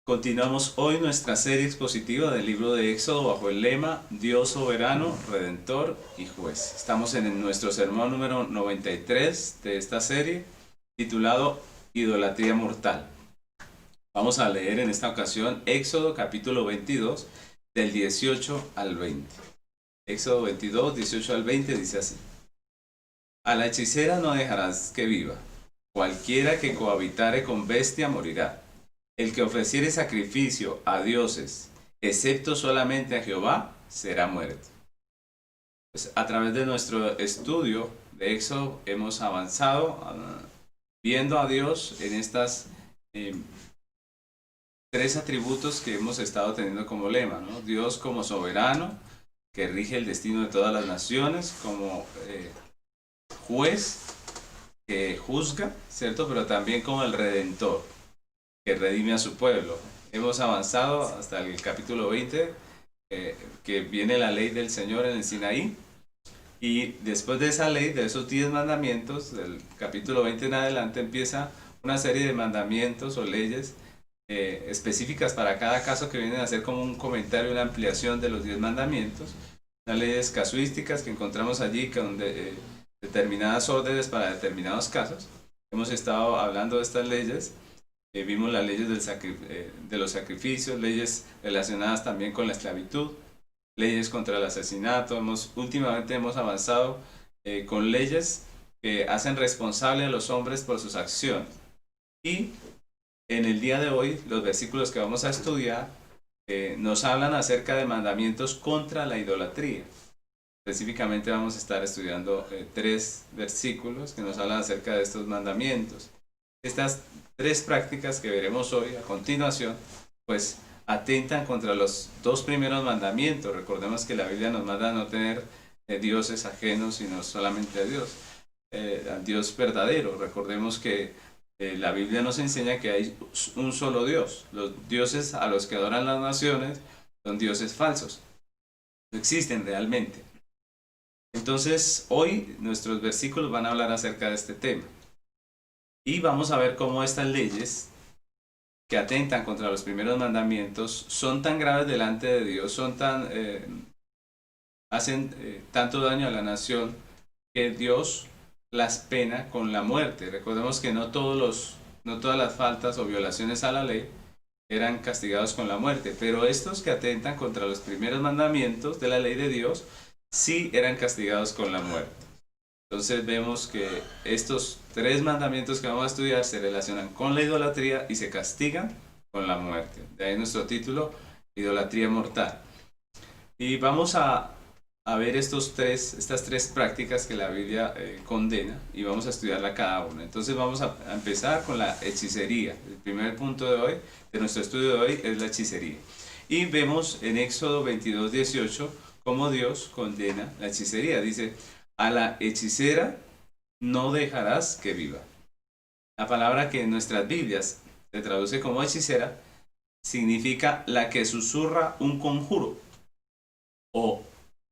Continuamos hoy nuestra serie expositiva del libro de Éxodo bajo el lema Dios soberano, redentor y juez. Estamos en nuestro sermón número 93 de esta serie, titulado Idolatría mortal. Vamos a leer en esta ocasión Éxodo capítulo 22 del 18 al 20. Éxodo 22, 18 al 20 dice así: A la hechicera no dejarás que viva, cualquiera que cohabitare con bestia morirá. El que ofreciere sacrificio a dioses, excepto solamente a Jehová, será muerto. Pues a través de nuestro estudio de Éxodo hemos avanzado viendo a Dios en estas tres atributos que hemos estado teniendo como lema, ¿no? Dios como soberano, que rige el destino de todas las naciones, como juez, que juzga, ¿cierto? Pero también como el redentor, que redime a su pueblo. Hemos avanzado hasta el capítulo 20, que viene la ley del Señor en el Sinaí, y después de esa ley, de esos 10 mandamientos, del capítulo 20 en adelante empieza una serie de mandamientos o leyes específicas para cada caso, que vienen a ser como un comentario, una ampliación de los 10 mandamientos, unas leyes casuísticas que encontramos allí con determinadas órdenes para determinados casos. Hemos estado hablando de estas leyes. Vimos las leyes de los sacrificios, leyes relacionadas también con la esclavitud, leyes contra el asesinato. Últimamente hemos avanzado con leyes que hacen responsable a los hombres por sus acciones. Y en el día de hoy, los versículos que vamos a estudiar nos hablan acerca de mandamientos contra la idolatría. Específicamente vamos a estar estudiando 3 versículos que nos hablan acerca de estos mandamientos. Estas 3 prácticas que veremos hoy a continuación, pues atentan contra los 2 primeros mandamientos. Recordemos que la Biblia nos manda a no tener dioses ajenos, sino solamente a Dios, al Dios verdadero. Recordemos que la Biblia nos enseña que hay un solo Dios. Los dioses a los que adoran las naciones son dioses falsos, no existen realmente. Entonces, hoy nuestros versículos van a hablar acerca de este tema. Y vamos a ver cómo estas leyes que atentan contra los primeros mandamientos son tan graves delante de Dios, hacen tanto daño a la nación, que Dios las pena con la muerte. Recordemos que no todas las faltas o violaciones a la ley eran castigados con la muerte, pero estos que atentan contra los primeros mandamientos de la ley de Dios sí eran castigados con la muerte. Entonces vemos que estos 3 mandamientos que vamos a estudiar se relacionan con la idolatría y se castigan con la muerte. De ahí nuestro título, Idolatría mortal. Y vamos a ver estas tres prácticas que la Biblia condena, y vamos a estudiarla cada una. Entonces vamos a empezar con la hechicería. El primer punto de nuestro estudio de hoy es la hechicería. Y vemos en Éxodo 22, 18 cómo Dios condena la hechicería. Dice: a la hechicera no dejarás que viva. La palabra que en nuestras Biblias se traduce como hechicera significa la que susurra un conjuro, o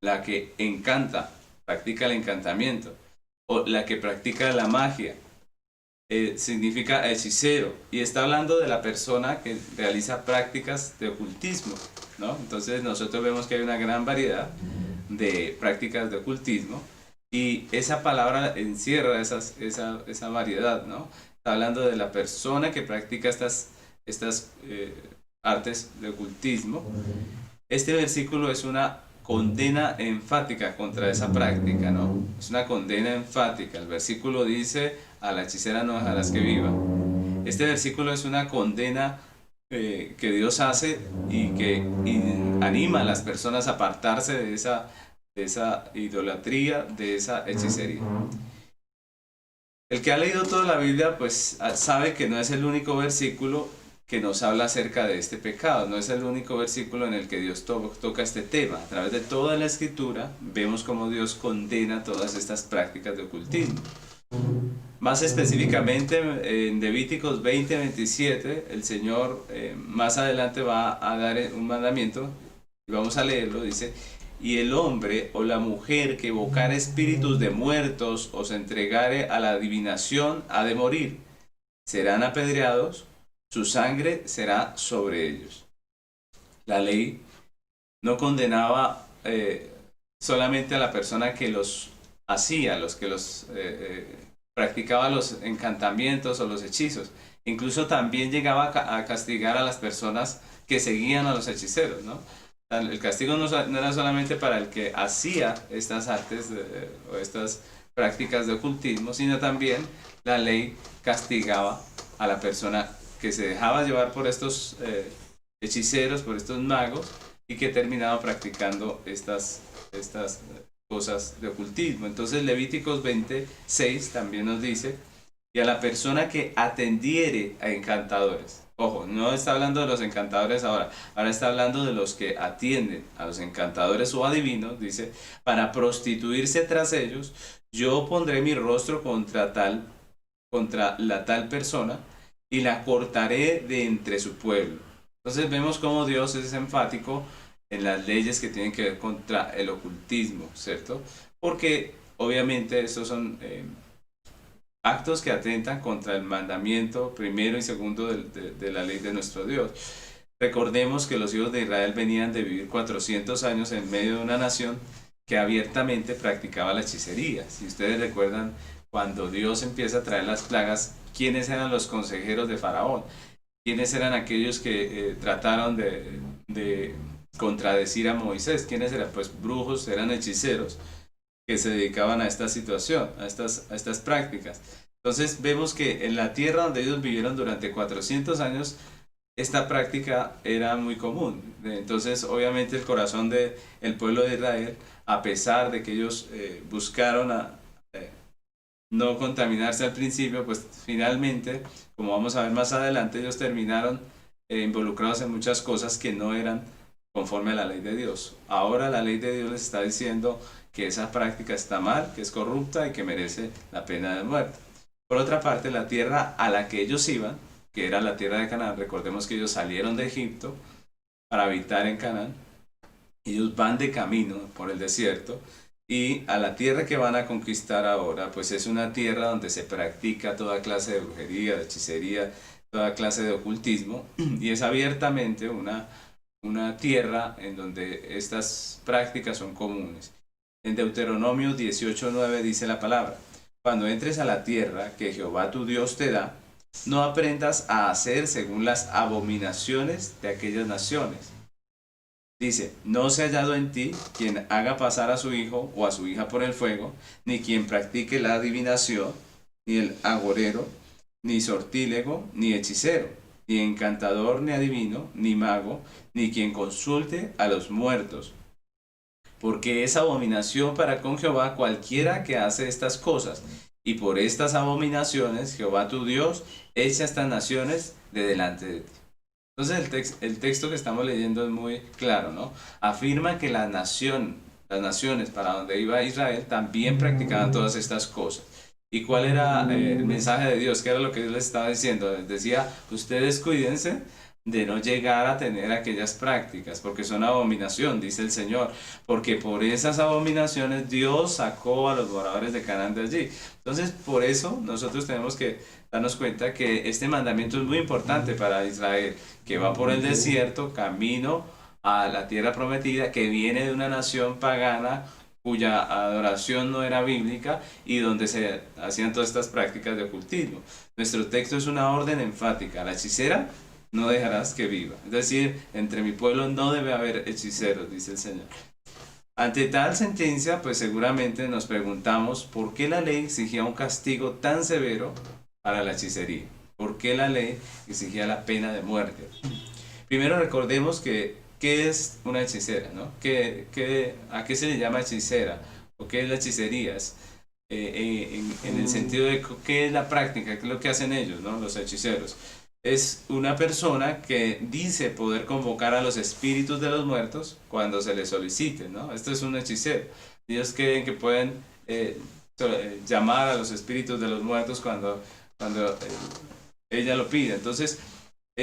la que encanta, practica el encantamiento, o la que practica la magia. Significa hechicero, y está hablando de la persona que realiza prácticas de ocultismo, ¿no? Entonces nosotros vemos que hay una gran variedad de prácticas de ocultismo, y esa palabra encierra esa variedad, ¿no? Está hablando de la persona que practica estas artes de ocultismo. Este versículo es una condena enfática contra esa práctica, ¿no? Es una condena enfática. El versículo dice: a la hechicera no dejarás que viva. Este versículo es una condena que Dios hace, y que anima a las personas a apartarse de esa idolatría, de esa hechicería. El que ha leído toda la Biblia pues sabe que no es el único versículo que nos habla acerca de este pecado, no es el único versículo en el que Dios toca este tema. A través de toda la Escritura vemos cómo Dios condena todas estas prácticas de ocultismo. Más específicamente en Levíticos 20:27, el Señor más adelante va a dar un mandamiento Y vamos a leerlo, dice, y el hombre o la mujer que evocare espíritus de muertos o se entregare a la adivinación ha de morir. Serán apedreados, su sangre será sobre ellos. La ley no condenaba solamente a la persona que los hacía, los que los practicaba los encantamientos o los hechizos. Incluso también llegaba a castigar a las personas que seguían a los hechiceros, ¿no? El castigo no era solamente para el que hacía estas artes o estas prácticas de ocultismo, sino también la ley castigaba a la persona que se dejaba llevar por estos hechiceros, por estos magos, y que terminaba practicando estas cosas de ocultismo. Entonces Levíticos 26 también nos dice, y a la persona que atendiere a encantadores. Ojo, no está hablando de los encantadores ahora está hablando de los que atienden a los encantadores o adivinos, dice, para prostituirse tras ellos, yo pondré mi rostro contra la tal persona y la cortaré de entre su pueblo. Entonces vemos cómo Dios es enfático en las leyes que tienen que ver contra el ocultismo, ¿cierto? Porque obviamente estos son actos que atentan contra el mandamiento primero y segundo de la ley de nuestro Dios. Recordemos que los hijos de Israel venían de vivir 400 años en medio de una nación que abiertamente practicaba la hechicería. Si ustedes recuerdan, cuando Dios empieza a traer las plagas, ¿quiénes eran los consejeros de Faraón? ¿Quiénes eran aquellos que trataron de contradecir a Moisés? ¿Quiénes eran? Pues brujos, eran hechiceros que se dedicaban a esta situación, a estas prácticas. Entonces vemos que en la tierra donde ellos vivieron durante 400 años, esta práctica era muy común. Entonces obviamente el corazón del pueblo de Israel, a pesar de que ellos buscaron no contaminarse al principio, pues finalmente, como vamos a ver más adelante, ellos terminaron involucrados en muchas cosas que no eran conforme a la ley de Dios. Ahora la ley de Dios les está diciendo que esa práctica está mal, que es corrupta y que merece la pena de muerte. Por otra parte, la tierra a la que ellos iban, que era la tierra de Canaán, recordemos que ellos salieron de Egipto para habitar en Canaán, ellos van de camino por el desierto, y a la tierra que van a conquistar ahora, pues es una tierra donde se practica toda clase de brujería, de hechicería, toda clase de ocultismo, y es abiertamente una tierra en donde estas prácticas son comunes. En Deuteronomio 18:9 dice la palabra, cuando entres a la tierra que Jehová tu Dios te da, no aprendas a hacer según las abominaciones de aquellas naciones. Dice, no se ha hallado en ti quien haga pasar a su hijo o a su hija por el fuego, ni quien practique la adivinación, ni el agorero, ni sortílego, ni hechicero, ni encantador, ni adivino, ni mago, ni quien consulte a los muertos. Porque es abominación para con Jehová cualquiera que hace estas cosas. Y por estas abominaciones Jehová tu Dios echa estas naciones de delante de ti. Entonces el texto que estamos leyendo es muy claro, ¿no? Afirma que las naciones para donde iba Israel también practicaban todas estas cosas. ¿Y cuál era el mensaje de Dios? ¿Qué era lo que Dios les estaba diciendo? Les decía, ustedes cuídense de no llegar a tener aquellas prácticas, porque son abominación, dice el Señor, porque por esas abominaciones Dios sacó a los moradores de Canaán de allí. Entonces, por eso nosotros tenemos que darnos cuenta que este mandamiento es muy importante para Israel, que va por el desierto, camino a la tierra prometida, que viene de una nación pagana, cuya adoración no era bíblica y donde se hacían todas estas prácticas de ocultismo. Nuestro texto es una orden enfática, la hechicera no dejarás que viva. Es decir, entre mi pueblo no debe haber hechiceros, dice el Señor. Ante tal sentencia, pues seguramente nos preguntamos por qué la ley exigía un castigo tan severo para la hechicería. ¿Por qué la ley exigía la pena de muerte? Primero recordemos ¿qué es una hechicera? ¿No? ¿A qué se le llama hechicera? ¿O qué es la hechicería? En el sentido de qué es la práctica, qué es lo que hacen ellos, ¿no? Los hechiceros. Es una persona que dice poder convocar a los espíritus de los muertos cuando se les solicite, ¿no? Esto es un hechicero. Ellos creen que pueden llamar a los espíritus de los muertos cuando ella lo pide. Entonces,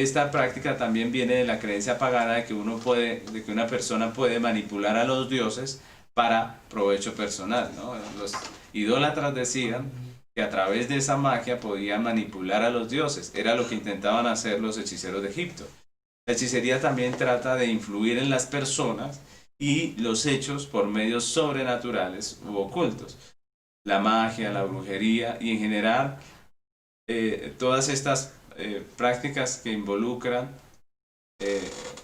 esta práctica también viene de la creencia pagana de que de que una persona puede manipular a los dioses para provecho personal, ¿no? Los idólatras decían que a través de esa magia podían manipular a los dioses. Era lo que intentaban hacer los hechiceros de Egipto. La hechicería también trata de influir en las personas y los hechos por medios sobrenaturales u ocultos. La magia, la brujería y en general todas estas prácticas que involucran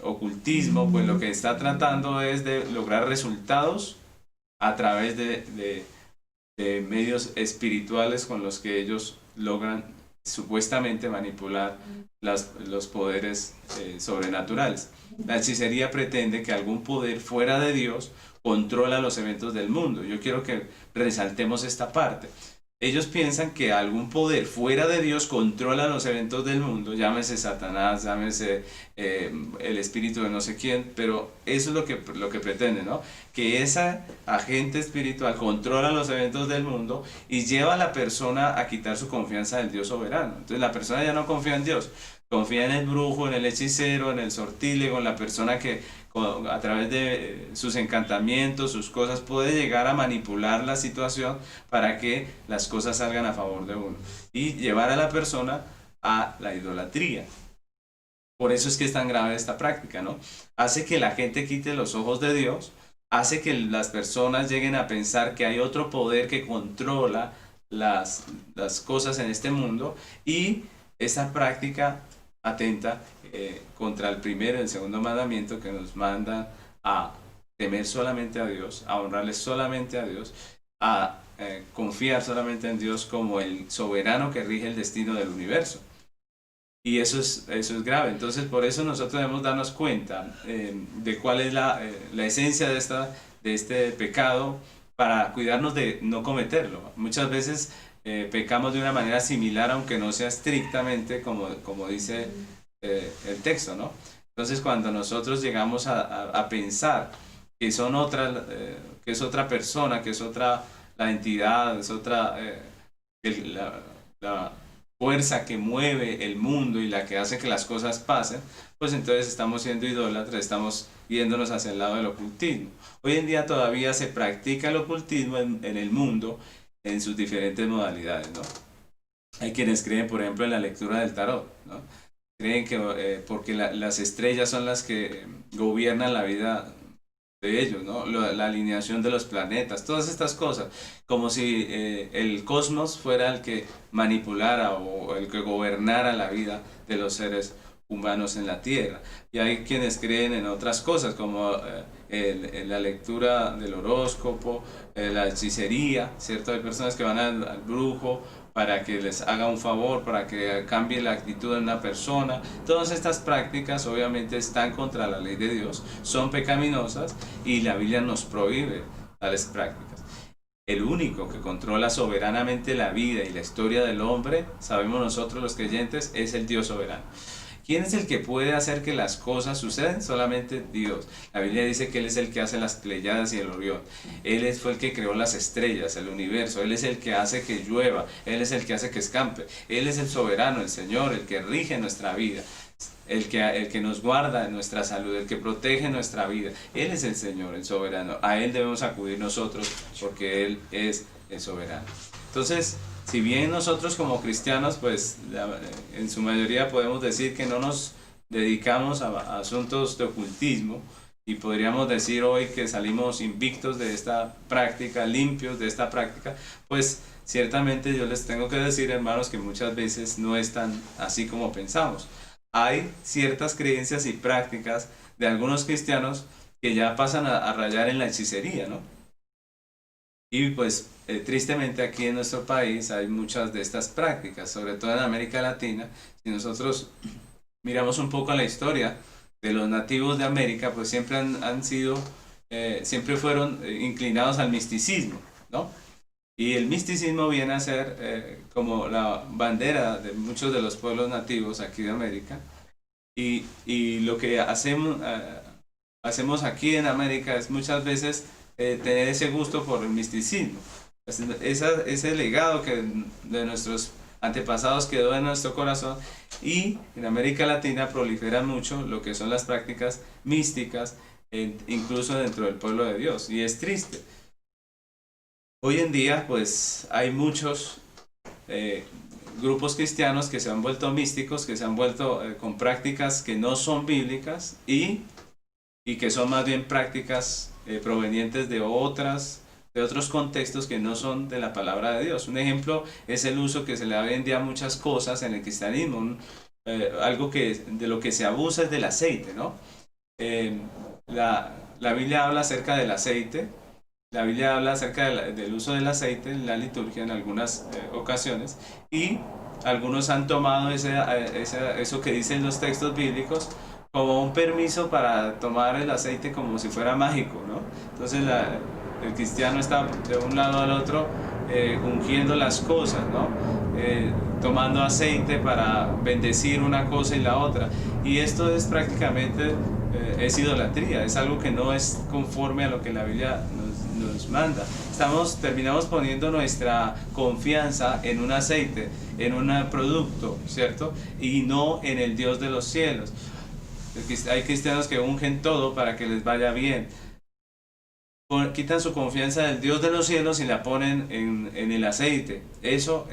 ocultismo, pues lo que está tratando es de lograr resultados a través de medios espirituales con los que ellos logran supuestamente manipular los poderes sobrenaturales. La hechicería pretende que algún poder fuera de Dios controla los eventos del mundo. Yo quiero que resaltemos esta parte. Ellos piensan que algún poder fuera de Dios controla los eventos del mundo, llámese Satanás, llámese el espíritu de no sé quién, pero eso es lo que pretende, ¿no? Que ese agente espiritual controla los eventos del mundo y lleva a la persona a quitar su confianza del Dios soberano. Entonces la persona ya no confía en Dios, confía en el brujo, en el hechicero, en el sortílego, en la persona que a través de sus encantamientos, sus cosas, puede llegar a manipular la situación para que las cosas salgan a favor de uno y llevar a la persona a la idolatría. Por eso es que es tan grave esta práctica, ¿no? Hace que la gente quite los ojos de Dios, hace que las personas lleguen a pensar que hay otro poder que controla las cosas en este mundo, y esa práctica atenta contra el primero y el segundo mandamiento, que nos mandan a temer solamente a Dios, a honrarle solamente a Dios, a confiar solamente en Dios como el soberano que rige el destino del universo. Y eso es grave. Entonces, por eso nosotros debemos darnos cuenta de cuál es la esencia de este pecado, para cuidarnos de no cometerlo. Muchas veces pecamos de una manera similar, aunque no sea estrictamente como dice el texto, ¿no? Entonces, cuando nosotros llegamos a pensar que son que es otra persona, que es otra la entidad, es otra la fuerza que mueve el mundo y la que hace que las cosas pasen, pues entonces estamos siendo idólatras, estamos yéndonos hacia el lado del ocultismo. Hoy en día todavía se practica el ocultismo en el mundo en sus diferentes modalidades, ¿no? Hay quienes creen, por ejemplo, en la lectura del tarot, ¿no? Creen que porque las estrellas son las que gobiernan la vida de ellos, ¿no? La alineación de los planetas, todas estas cosas, como si el cosmos fuera el que manipulara o el que gobernara la vida de los seres humanos en la Tierra. Y hay quienes creen en otras cosas, como en la lectura del horóscopo, la hechicería, ¿cierto? Hay personas que van al brujo para que les haga un favor, para que cambie la actitud de una persona. Todas estas prácticas obviamente están contra la ley de Dios, son pecaminosas y la Biblia nos prohíbe tales prácticas. El único que controla soberanamente la vida y la historia del hombre, sabemos nosotros los creyentes, es el Dios soberano. ¿Quién es el que puede hacer que las cosas sucedan? Solamente Dios. La Biblia dice que Él es el que hace las Pleiadas y el Orión. Él fue el que creó las estrellas, el universo. Él es el que hace que llueva. Él es el que hace que escampe. Él es el soberano, el Señor, el que rige nuestra vida. El que nos guarda nuestra salud, el que protege nuestra vida. Él es el Señor, el soberano. A Él debemos acudir nosotros porque Él es el soberano. Entonces, si bien nosotros como cristianos, pues en su mayoría podemos decir que no nos dedicamos a asuntos de ocultismo, y podríamos decir hoy que salimos invictos de esta práctica, limpios de esta práctica, pues ciertamente yo les tengo que decir, hermanos, que muchas veces no es tan así como pensamos. Hay ciertas creencias y prácticas de algunos cristianos que ya pasan a rayar en la hechicería, ¿no? Y pues tristemente aquí en nuestro país hay muchas de estas prácticas, sobre todo en América Latina. Si nosotros miramos un poco la historia de los nativos de América, pues siempre siempre fueron inclinados al misticismo, ¿no? Y el misticismo viene a ser como la bandera de muchos de los pueblos nativos aquí de América. Y lo que hacemos aquí en América es muchas veces tener ese gusto por el misticismo. Ese legado de nuestros antepasados quedó en nuestro corazón, y en América Latina proliferan mucho lo que son las prácticas místicas, incluso dentro del pueblo de Dios, y es triste. Hoy en día pues hay muchos grupos cristianos que se han vuelto místicos, que se han vuelto con prácticas que no son bíblicas y que son más bien prácticas provenientes de otros contextos que no son de la palabra de Dios. Un ejemplo es el uso que se le da hoy en día a muchas cosas en el cristianismo. Algo de lo que se abusa es del aceite, ¿no? La Biblia habla acerca del aceite. La Biblia habla acerca del uso del aceite en la liturgia en algunas ocasiones, y algunos han tomado eso que dicen los textos bíblicos como un permiso para tomar el aceite como si fuera mágico, ¿no? Entonces el cristiano está de un lado al otro ungiendo las cosas, ¿no? Tomando aceite para bendecir una cosa y la otra. Y esto es prácticamente es idolatría, es algo que no es conforme a lo que la Biblia nos manda. Terminamos poniendo nuestra confianza en un aceite, en un producto, ¿cierto? Y no en el Dios de los cielos. Hay cristianos que ungen todo para que les vaya bien. Quitan su confianza del Dios de los cielos y la ponen en el aceite. Eso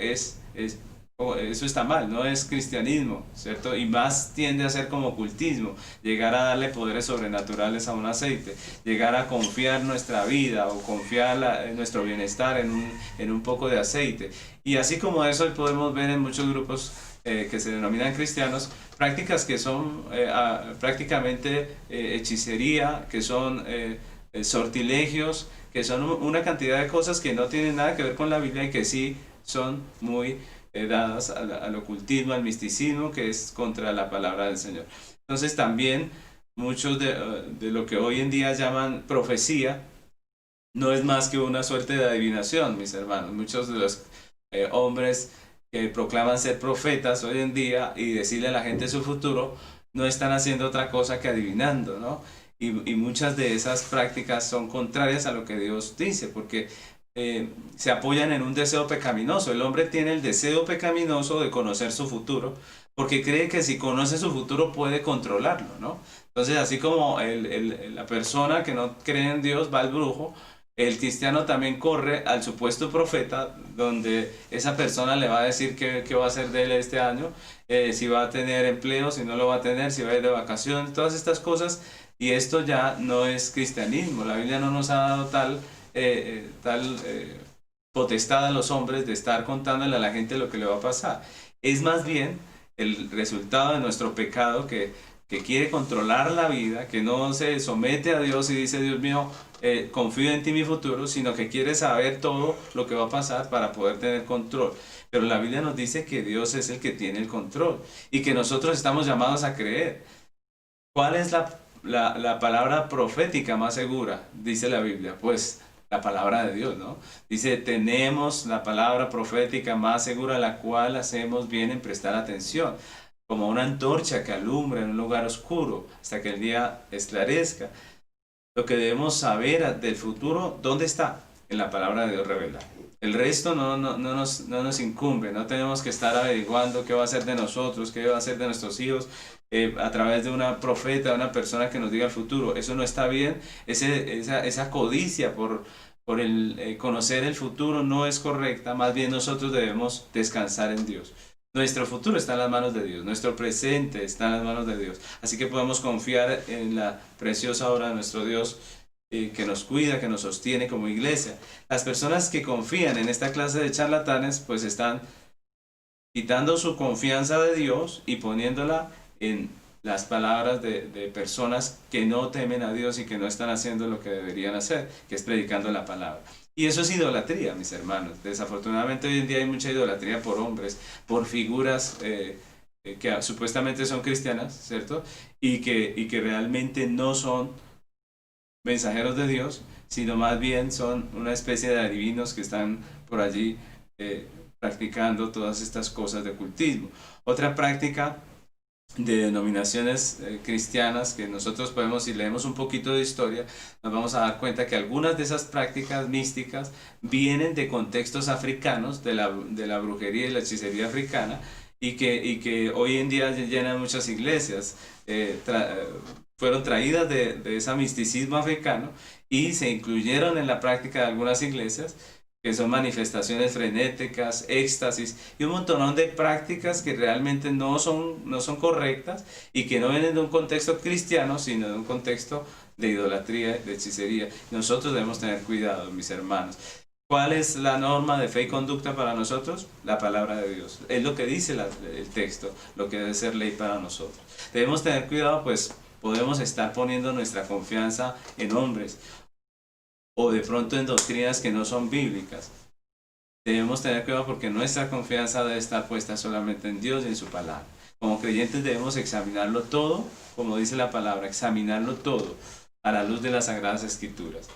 está mal, no es cristianismo, ¿cierto? Y más tiende a ser como ocultismo, llegar a darle poderes sobrenaturales a un aceite, llegar a confiar nuestra vida o confiar nuestro bienestar en un poco de aceite. Y así como eso podemos ver en muchos grupos que se denominan cristianos, prácticas que son prácticamente hechicería, que son sortilegios, que son una cantidad de cosas que no tienen nada que ver con la Biblia y que sí son muy dadas al ocultismo, al misticismo, que es contra la palabra del Señor. Entonces también muchos de lo que hoy en día llaman profecía no es más que una suerte de adivinación, mis hermanos. Muchos de los hombres que proclaman ser profetas hoy en día y decirle a la gente su futuro, no están haciendo otra cosa que adivinando, ¿no? Y muchas de esas prácticas son contrarias a lo que Dios dice, porque se apoyan en un deseo pecaminoso. El hombre tiene el deseo pecaminoso de conocer su futuro, porque cree que si conoce su futuro puede controlarlo, ¿no? Entonces, así como la persona que no cree en Dios va al brujo, el cristiano también corre al supuesto profeta, donde esa persona le va a decir qué va a hacer de él este año, si va a tener empleo, si no lo va a tener, si va a ir de vacaciones, todas estas cosas. Y esto ya no es cristianismo. La Biblia no nos ha dado tal potestad a los hombres de estar contándole a la gente lo que le va a pasar. Es más bien el resultado de nuestro pecado que quiere controlar la vida, que no se somete a Dios y dice: Dios mío, confío en ti mi futuro, sino que quiere saber todo lo que va a pasar para poder tener control. Pero la Biblia nos dice que Dios es el que tiene el control y que nosotros estamos llamados a creer. ¿Cuál es la palabra profética más segura? Dice la Biblia. Pues la palabra de Dios, ¿no? Dice: tenemos la palabra profética más segura, a la cual hacemos bien en prestar atención, como una antorcha que alumbra en un lugar oscuro hasta que el día esclarezca. Lo que debemos saber del futuro, ¿dónde está? En la palabra de Dios revelada. El resto no nos incumbe. No tenemos que estar averiguando qué va a ser de nosotros, qué va a ser de nuestros hijos a través de una profeta, una persona que nos diga el futuro. Eso no está bien. Esa codicia por conocer el futuro no es correcta. Más bien nosotros debemos descansar en Dios. Nuestro futuro está en las manos de Dios, nuestro presente está en las manos de Dios. Así que podemos confiar en la preciosa obra de nuestro Dios, que nos cuida, que nos sostiene como iglesia. Las personas que confían en esta clase de charlatanes, pues están quitando su confianza de Dios y poniéndola en las palabras de personas que no temen a Dios y que no están haciendo lo que deberían hacer, que es predicando la palabra. Y eso es idolatría, mis hermanos. Desafortunadamente hoy en día hay mucha idolatría por hombres, por figuras que supuestamente son cristianas, ¿cierto? Y que realmente no son mensajeros de Dios, sino más bien son una especie de adivinos que están por allí practicando todas estas cosas de ocultismo. Otra práctica de denominaciones cristianas que nosotros podemos, si leemos un poquito de historia, nos vamos a dar cuenta que algunas de esas prácticas místicas vienen de contextos africanos, de la brujería y la hechicería africana, y que hoy en día llenan muchas iglesias. Fueron traídas de ese misticismo africano y se incluyeron en la práctica de algunas iglesias, que son manifestaciones frenéticas, éxtasis y un montón de prácticas que realmente no son correctas y que no vienen de un contexto cristiano, sino de un contexto de idolatría, de hechicería. Nosotros debemos tener cuidado, mis hermanos. ¿Cuál es la norma de fe y conducta para nosotros? La palabra de Dios. Es lo que dice el texto, lo que debe ser ley para nosotros. Debemos tener cuidado, pues podemos estar poniendo nuestra confianza en hombres o de pronto en doctrinas que no son bíblicas. Debemos tener cuidado porque nuestra confianza debe estar puesta solamente en Dios y en su palabra. Como creyentes debemos examinarlo todo, como dice la palabra, examinarlo todo a la luz de las Sagradas Escrituras.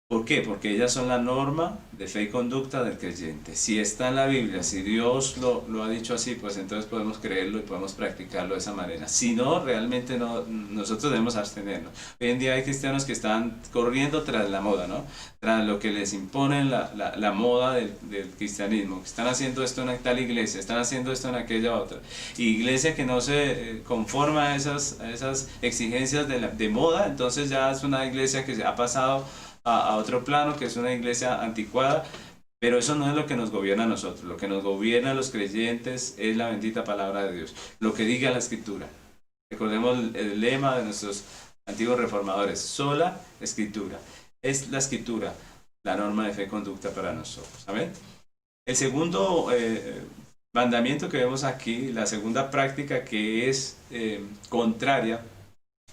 ¿Por qué? Porque ellas son la norma de fe y conducta del creyente. Si está en la Biblia, si Dios lo ha dicho así, pues entonces podemos creerlo y podemos practicarlo de esa manera. Si no, realmente no, nosotros debemos abstenernos. Hoy en día hay cristianos que están corriendo tras la moda, ¿no? Tras lo que les impone la moda del cristianismo. Están haciendo esto en tal iglesia, están haciendo esto en aquella otra. Iglesia que no se conforma a esas exigencias de moda, entonces ya es una iglesia que ha pasado a otro plano, que es una iglesia anticuada, pero eso no es lo que nos gobierna a nosotros. Lo que nos gobierna a los creyentes es la bendita palabra de Dios, lo que diga la Escritura. Recordemos el lema de nuestros antiguos reformadores: sola Escritura. Es la Escritura la norma de fe y conducta para nosotros. ¿Amén? El segundo mandamiento que vemos aquí, la segunda práctica que es contraria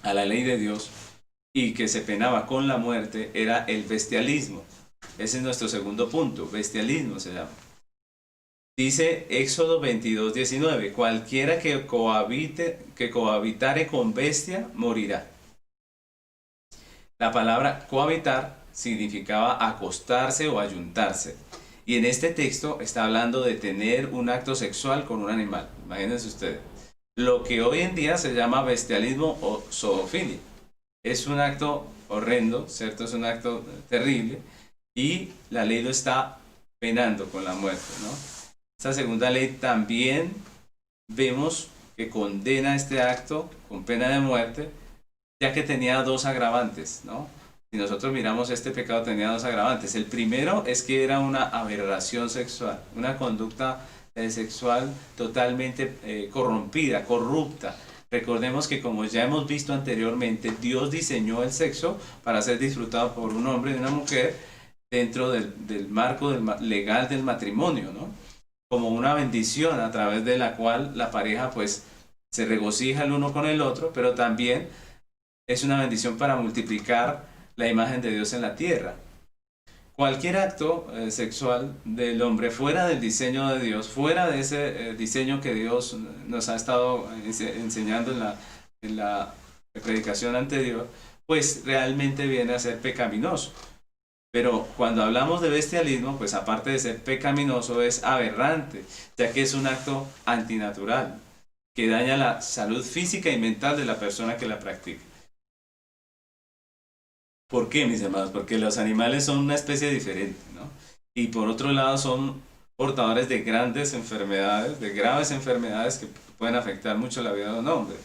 a la ley de Dios y que se penaba con la muerte, era el bestialismo. Ese es nuestro segundo punto, bestialismo se llama. Dice Éxodo 22:19, cualquiera que cohabitare con bestia morirá. La palabra cohabitar significaba acostarse o ayuntarse. Y en este texto está hablando de tener un acto sexual con un animal. Imagínense ustedes. Lo que hoy en día se llama bestialismo o zoofilia. Es un acto horrendo, ¿cierto? Es un acto terrible y la ley lo está penando con la muerte, ¿no? Esta segunda ley también vemos que condena este acto con pena de muerte, ya que tenía dos agravantes, ¿no? Si nosotros miramos, este pecado tenía dos agravantes. El primero es que era una aberración sexual, una conducta sexual totalmente corrompida, corrupta. Recordemos que, como ya hemos visto anteriormente, Dios diseñó el sexo para ser disfrutado por un hombre y una mujer dentro del marco legal del matrimonio, ¿no? Como una bendición a través de la cual la pareja pues se regocija el uno con el otro, pero también es una bendición para multiplicar la imagen de Dios en la tierra. Cualquier acto sexual del hombre fuera del diseño de Dios, fuera de ese diseño que Dios nos ha estado enseñando en la predicación anterior, pues realmente viene a ser pecaminoso. Pero cuando hablamos de bestialismo, pues aparte de ser pecaminoso, es aberrante, ya que es un acto antinatural, que daña la salud física y mental de la persona que la practica. ¿Por qué, mis hermanos? Porque los animales son una especie diferente, ¿no? Y por otro lado son portadores de grandes enfermedades, de graves enfermedades que pueden afectar mucho la vida de un hombre.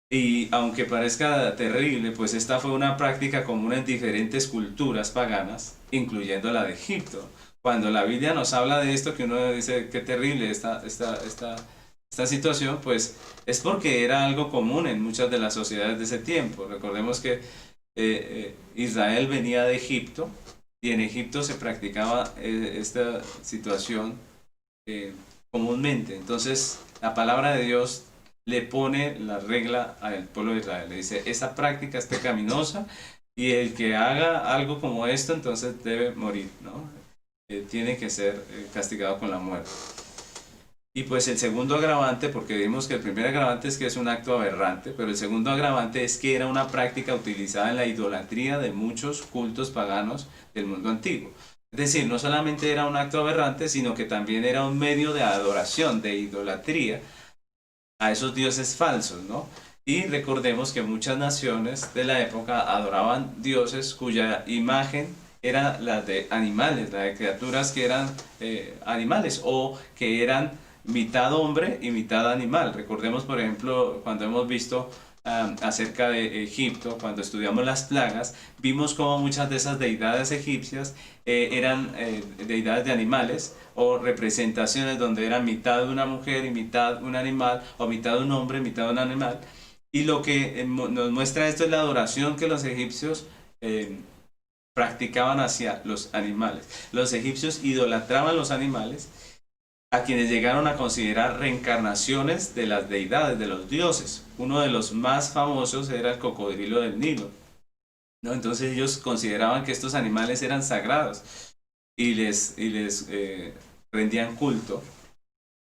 Y aunque parezca terrible, pues esta fue una práctica común en diferentes culturas paganas, incluyendo la de Egipto. Cuando la Biblia nos habla de esto, que uno dice qué terrible esta situación, pues es porque era algo común en muchas de las sociedades de ese tiempo. Recordemos que Israel venía de Egipto y en Egipto se practicaba esta situación comúnmente. Entonces la palabra de Dios le pone la regla al pueblo de Israel. Le dice, esa práctica es pecaminosa y el que haga algo como esto entonces debe morir, ¿no? Tiene que ser castigado con la muerte. Y pues el segundo agravante, porque vimos que el primer agravante es que es un acto aberrante, pero el segundo agravante es que era una práctica utilizada en la idolatría de muchos cultos paganos del mundo antiguo. Es decir, no solamente era un acto aberrante, sino que también era un medio de adoración, de idolatría, a esos dioses falsos, ¿no? Y recordemos que muchas naciones de la época adoraban dioses cuya imagen era la de animales, la de criaturas que eran animales o que eran mitad hombre y mitad animal. Recordemos, por ejemplo, cuando hemos visto acerca de Egipto, cuando estudiamos las plagas, vimos como muchas de esas deidades egipcias eran deidades de animales o representaciones donde eran mitad una mujer y mitad un animal, o mitad un hombre y mitad un animal. Y lo que nos muestra esto es la adoración que los egipcios practicaban hacia los animales. Los egipcios idolatraban los animales, a quienes llegaron a considerar reencarnaciones de las deidades, de los dioses. Uno de los más famosos era el cocodrilo del Nilo, ¿no? Entonces ellos consideraban que estos animales eran sagrados y les rendían culto.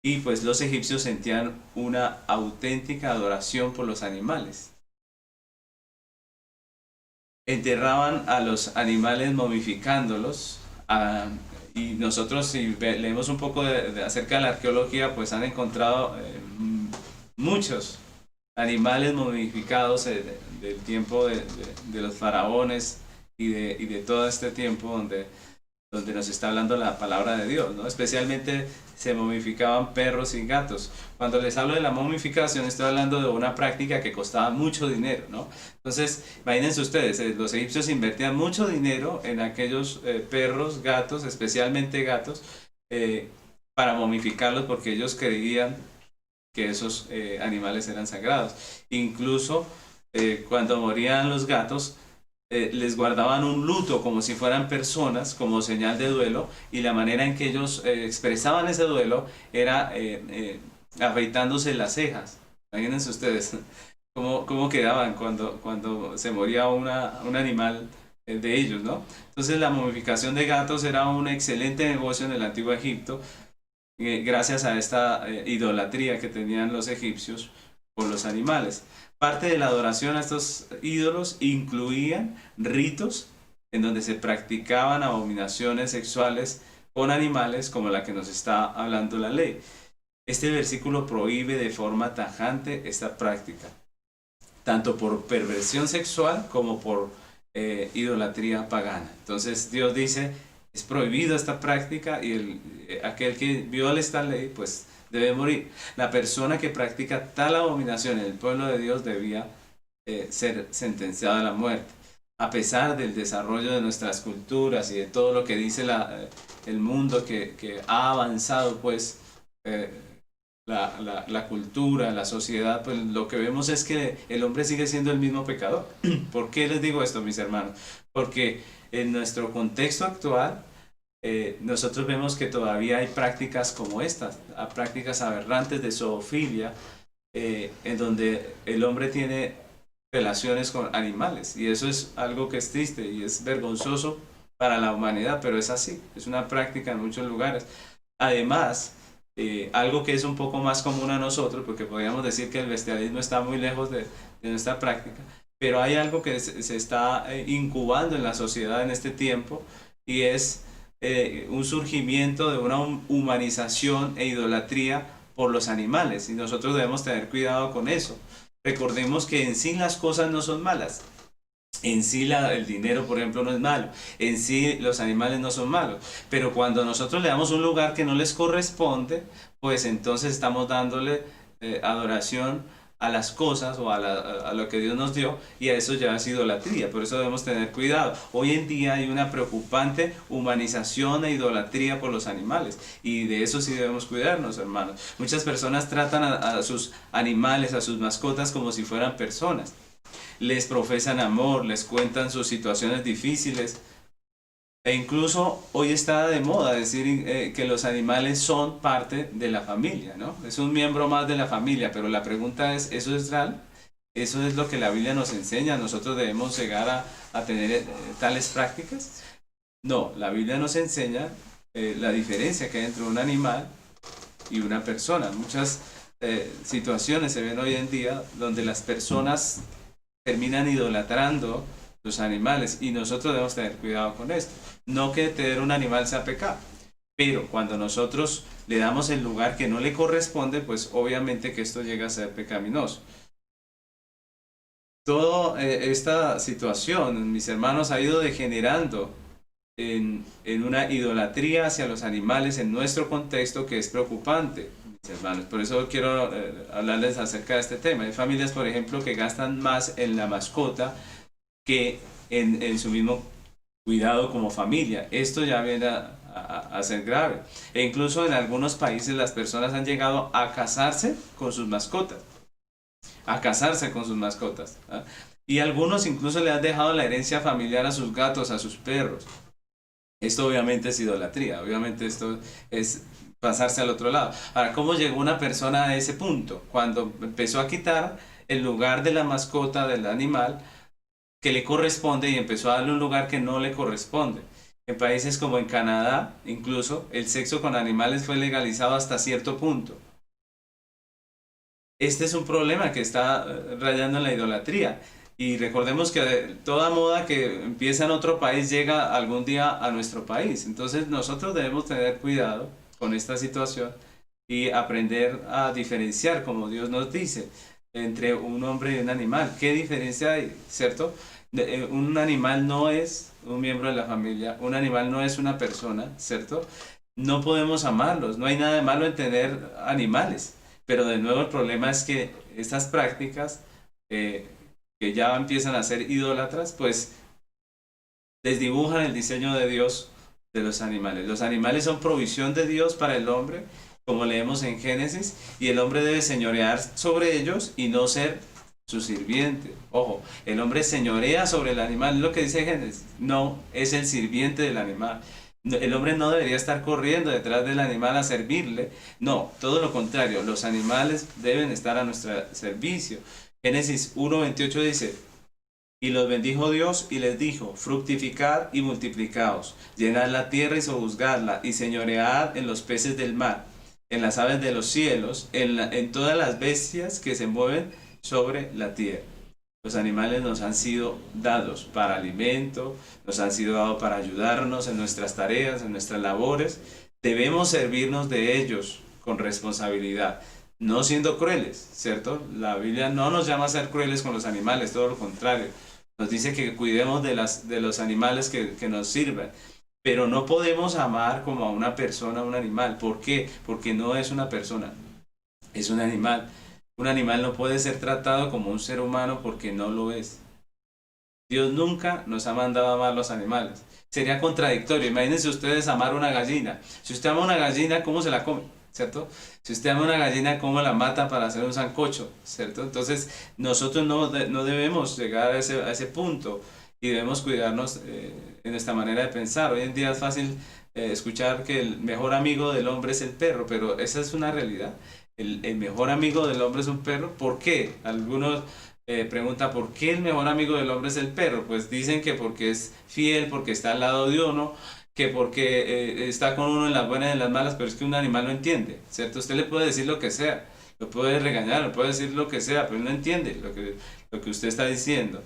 Y pues los egipcios sentían una auténtica adoración por los animales. Enterraban a los animales momificándolos. Y nosotros, si leemos un poco acerca de la arqueología, pues han encontrado muchos animales momificados del tiempo de los faraones y de todo este tiempo donde nos está hablando la palabra de Dios, ¿no? Especialmente se momificaban perros y gatos. Cuando les hablo de la momificación, estoy hablando de una práctica que costaba mucho dinero, ¿no? Entonces, imagínense ustedes, los egipcios invertían mucho dinero en aquellos perros, gatos, especialmente gatos, para momificarlos porque ellos creían que esos animales eran sagrados. Incluso cuando morían los gatos, les guardaban un luto como si fueran personas, como señal de duelo, y la manera en que ellos expresaban ese duelo era afeitándose las cejas. Imagínense ustedes cómo quedaban cuando se moría un animal de ellos, ¿no? Entonces la momificación de gatos era un excelente negocio en el antiguo Egipto, gracias a esta idolatría que tenían los egipcios por los animales. Parte de la adoración a estos ídolos incluían ritos en donde se practicaban abominaciones sexuales con animales, como la que nos está hablando la ley. Este versículo prohíbe de forma tajante esta práctica, tanto por perversión sexual como por idolatría pagana. Entonces Dios dice, es prohibido esta práctica y aquel que viola esta ley, pues debe morir. La persona que practica tal abominación en el pueblo de Dios debía ser sentenciada a la muerte. A pesar del desarrollo de nuestras culturas y de todo lo que dice el mundo que ha avanzado, pues la cultura, la sociedad, pues lo que vemos es que el hombre sigue siendo el mismo pecador. ¿Por qué les digo esto, mis hermanos? Porque en nuestro contexto actual, nosotros vemos que todavía hay prácticas como estas, prácticas aberrantes de zoofilia, en donde el hombre tiene relaciones con animales, y eso es algo que es triste y es vergonzoso para la humanidad, pero es así, es una práctica en muchos lugares. Además, algo que es un poco más común a nosotros, porque podríamos decir que el bestialismo está muy lejos de nuestra práctica, pero hay algo que se está incubando en la sociedad en este tiempo, y es un surgimiento de una humanización e idolatría por los animales, y nosotros debemos tener cuidado con eso. Recordemos que en sí las cosas no son malas, en sí el dinero, por ejemplo, no es malo, en sí los animales no son malos, pero cuando nosotros le damos un lugar que no les corresponde, pues entonces estamos dándole adoración a las cosas o a lo que Dios nos dio, y a eso ya es idolatría. Por eso debemos tener cuidado. Hoy en día hay una preocupante humanización e idolatría por los animales, y de eso sí debemos cuidarnos, hermanos. Muchas personas tratan a sus animales, a sus mascotas, como si fueran personas. Les profesan amor, les cuentan sus situaciones difíciles, e incluso hoy está de moda decir que los animales son parte de la familia, ¿no? Es un miembro más de la familia, pero la pregunta es, ¿eso es real? ¿Eso es lo que la Biblia nos enseña? ¿Nosotros debemos llegar a tener tales prácticas? No, la Biblia nos enseña la diferencia que hay entre un animal y una persona. Muchas situaciones se ven hoy en día donde las personas terminan idolatrando los animales, y nosotros debemos tener cuidado con esto. No que tener un animal sea pecado, Pero cuando nosotros le damos el lugar que no le corresponde, pues obviamente que esto llega a ser pecaminoso. Toda esta situación, mis hermanos, ha ido degenerando en una idolatría hacia los animales en nuestro contexto que es preocupante, mis hermanos. Por eso quiero hablarles acerca de este tema. Hay familias, por ejemplo, que gastan más en la mascota que en su mismo cuidado como familia. Esto ya viene a ser grave. E incluso en algunos países las personas han llegado a casarse con sus mascotas. A casarse con sus mascotas. ¿Ah? Y algunos incluso le han dejado la herencia familiar a sus gatos, a sus perros. Esto obviamente es idolatría, obviamente esto es pasarse al otro lado. Ahora, ¿cómo llegó una persona a ese punto? Cuando empezó a quitar el lugar de la mascota, del animal, que le corresponde y empezó a darle un lugar que no le corresponde. En países como en Canadá, incluso, el sexo con animales fue legalizado hasta cierto punto. Este es un problema que está rayando en la idolatría. Y recordemos que toda moda que empieza en otro país llega algún día a nuestro país. Entonces nosotros debemos tener cuidado con esta situación y aprender a diferenciar, como Dios nos dice, entre un hombre y un animal. ¿Qué diferencia hay? ¿Cierto? Un animal no es un miembro de la familia, un animal no es una persona, ¿cierto? No podemos amarlos, no hay nada de malo en tener animales, pero de nuevo el problema es que estas prácticas que ya empiezan a ser idólatras, pues desdibujan el diseño de Dios de los animales. Los animales son provisión de Dios para el hombre, como leemos en Génesis, y el hombre debe señorear sobre ellos y no ser su sirviente. Ojo, el hombre señorea sobre el animal, es lo que dice Génesis, no es el sirviente del animal. El hombre no debería estar corriendo detrás del animal a servirle, no, todo lo contrario, los animales deben estar a nuestro servicio. Génesis 1:28 dice: y los bendijo Dios y les dijo: fructificad y multiplicaos, llenad la tierra y sojuzgadla, y señoread en los peces del mar, en las aves de los cielos, en todas las bestias que se mueven sobre la tierra. Los animales nos han sido dados para alimento, nos han sido dados para ayudarnos en nuestras tareas, en nuestras labores. Debemos servirnos de ellos con responsabilidad, no siendo crueles, ¿cierto? La Biblia no nos llama a ser crueles con los animales, todo lo contrario. Nos dice que cuidemos de los animales que nos sirven. Pero no podemos amar como a una persona, a un animal. ¿Por qué? Porque no es una persona, es un animal. Un animal no puede ser tratado como un ser humano porque no lo es. Dios nunca nos ha mandado a amar los animales. Sería contradictorio. Imagínense ustedes amar una gallina. Si usted ama una gallina, ¿cómo se la come? ¿Cierto? Si usted ama una gallina, ¿cómo la mata para hacer un sancocho? ¿Cierto? Entonces, nosotros no debemos llegar a ese punto y debemos cuidarnos en esta manera de pensar. Hoy en día es fácil escuchar que el mejor amigo del hombre es el perro, pero esa es una realidad. El mejor amigo del hombre es un perro. ¿Por qué? Algunos preguntan, ¿por qué el mejor amigo del hombre es el perro? Pues dicen que porque es fiel, porque está al lado de uno, que porque está con uno en las buenas y en las malas, pero es que un animal no entiende, ¿cierto? Usted le puede decir lo que sea, lo puede regañar, le puede decir lo que sea, pero él no entiende lo que usted está diciendo.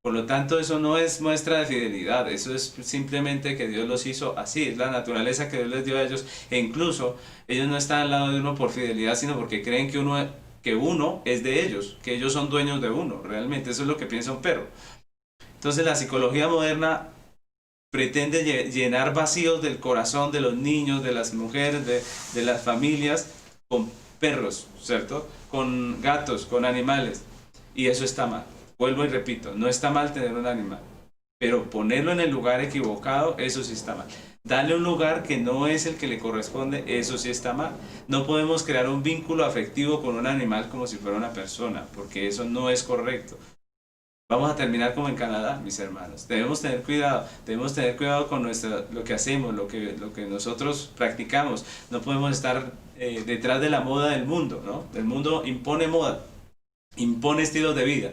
Por lo tanto, eso no es muestra de fidelidad, eso es simplemente que Dios los hizo así, es la naturaleza que Dios les dio a ellos, e incluso ellos no están al lado de uno por fidelidad, sino porque creen que uno es de ellos, que ellos son dueños de uno, realmente eso es lo que piensa un perro. Entonces la psicología moderna pretende llenar vacíos del corazón de los niños, de las mujeres, de las familias, con perros, ¿cierto? Con gatos, con animales, y eso está mal. Vuelvo y repito, no está mal tener un animal, pero ponerlo en el lugar equivocado, eso sí está mal. Darle un lugar que no es el que le corresponde, eso sí está mal. No podemos crear un vínculo afectivo con un animal como si fuera una persona, porque eso no es correcto. Vamos a terminar como en Canadá, mis hermanos. Debemos tener cuidado con lo que hacemos, lo que nosotros practicamos. No podemos estar detrás de la moda del mundo, ¿no? El mundo impone moda, impone estilos de vida.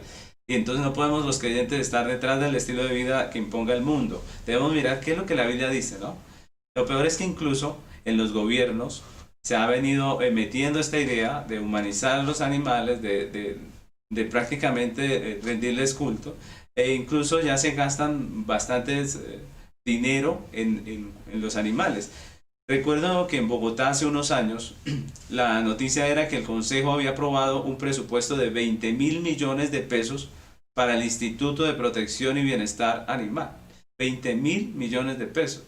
Y entonces no podemos los creyentes estar detrás del estilo de vida que imponga el mundo. Debemos mirar qué es lo que la Biblia dice, ¿no? Lo peor es que incluso en los gobiernos se ha venido metiendo esta idea de humanizar a los animales, de prácticamente rendirles culto, e incluso ya se gastan bastantes dinero en los animales. Recuerdo que en Bogotá hace unos años la noticia era que el Consejo había aprobado un presupuesto de 20.000 millones de pesos para el Instituto de Protección y Bienestar Animal. 20.000 millones de pesos,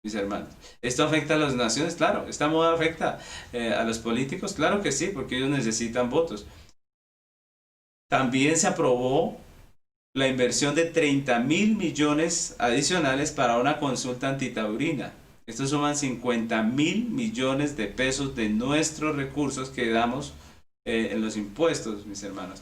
mis hermanos. ¿Esto afecta a las naciones? Claro. ¿Esta moda afecta a los políticos? Claro que sí, porque ellos necesitan votos. También se aprobó la inversión de 30.000 millones adicionales para una consulta antitaurina. Estos suman 50.000 millones de pesos de nuestros recursos que damos en los impuestos, mis hermanos.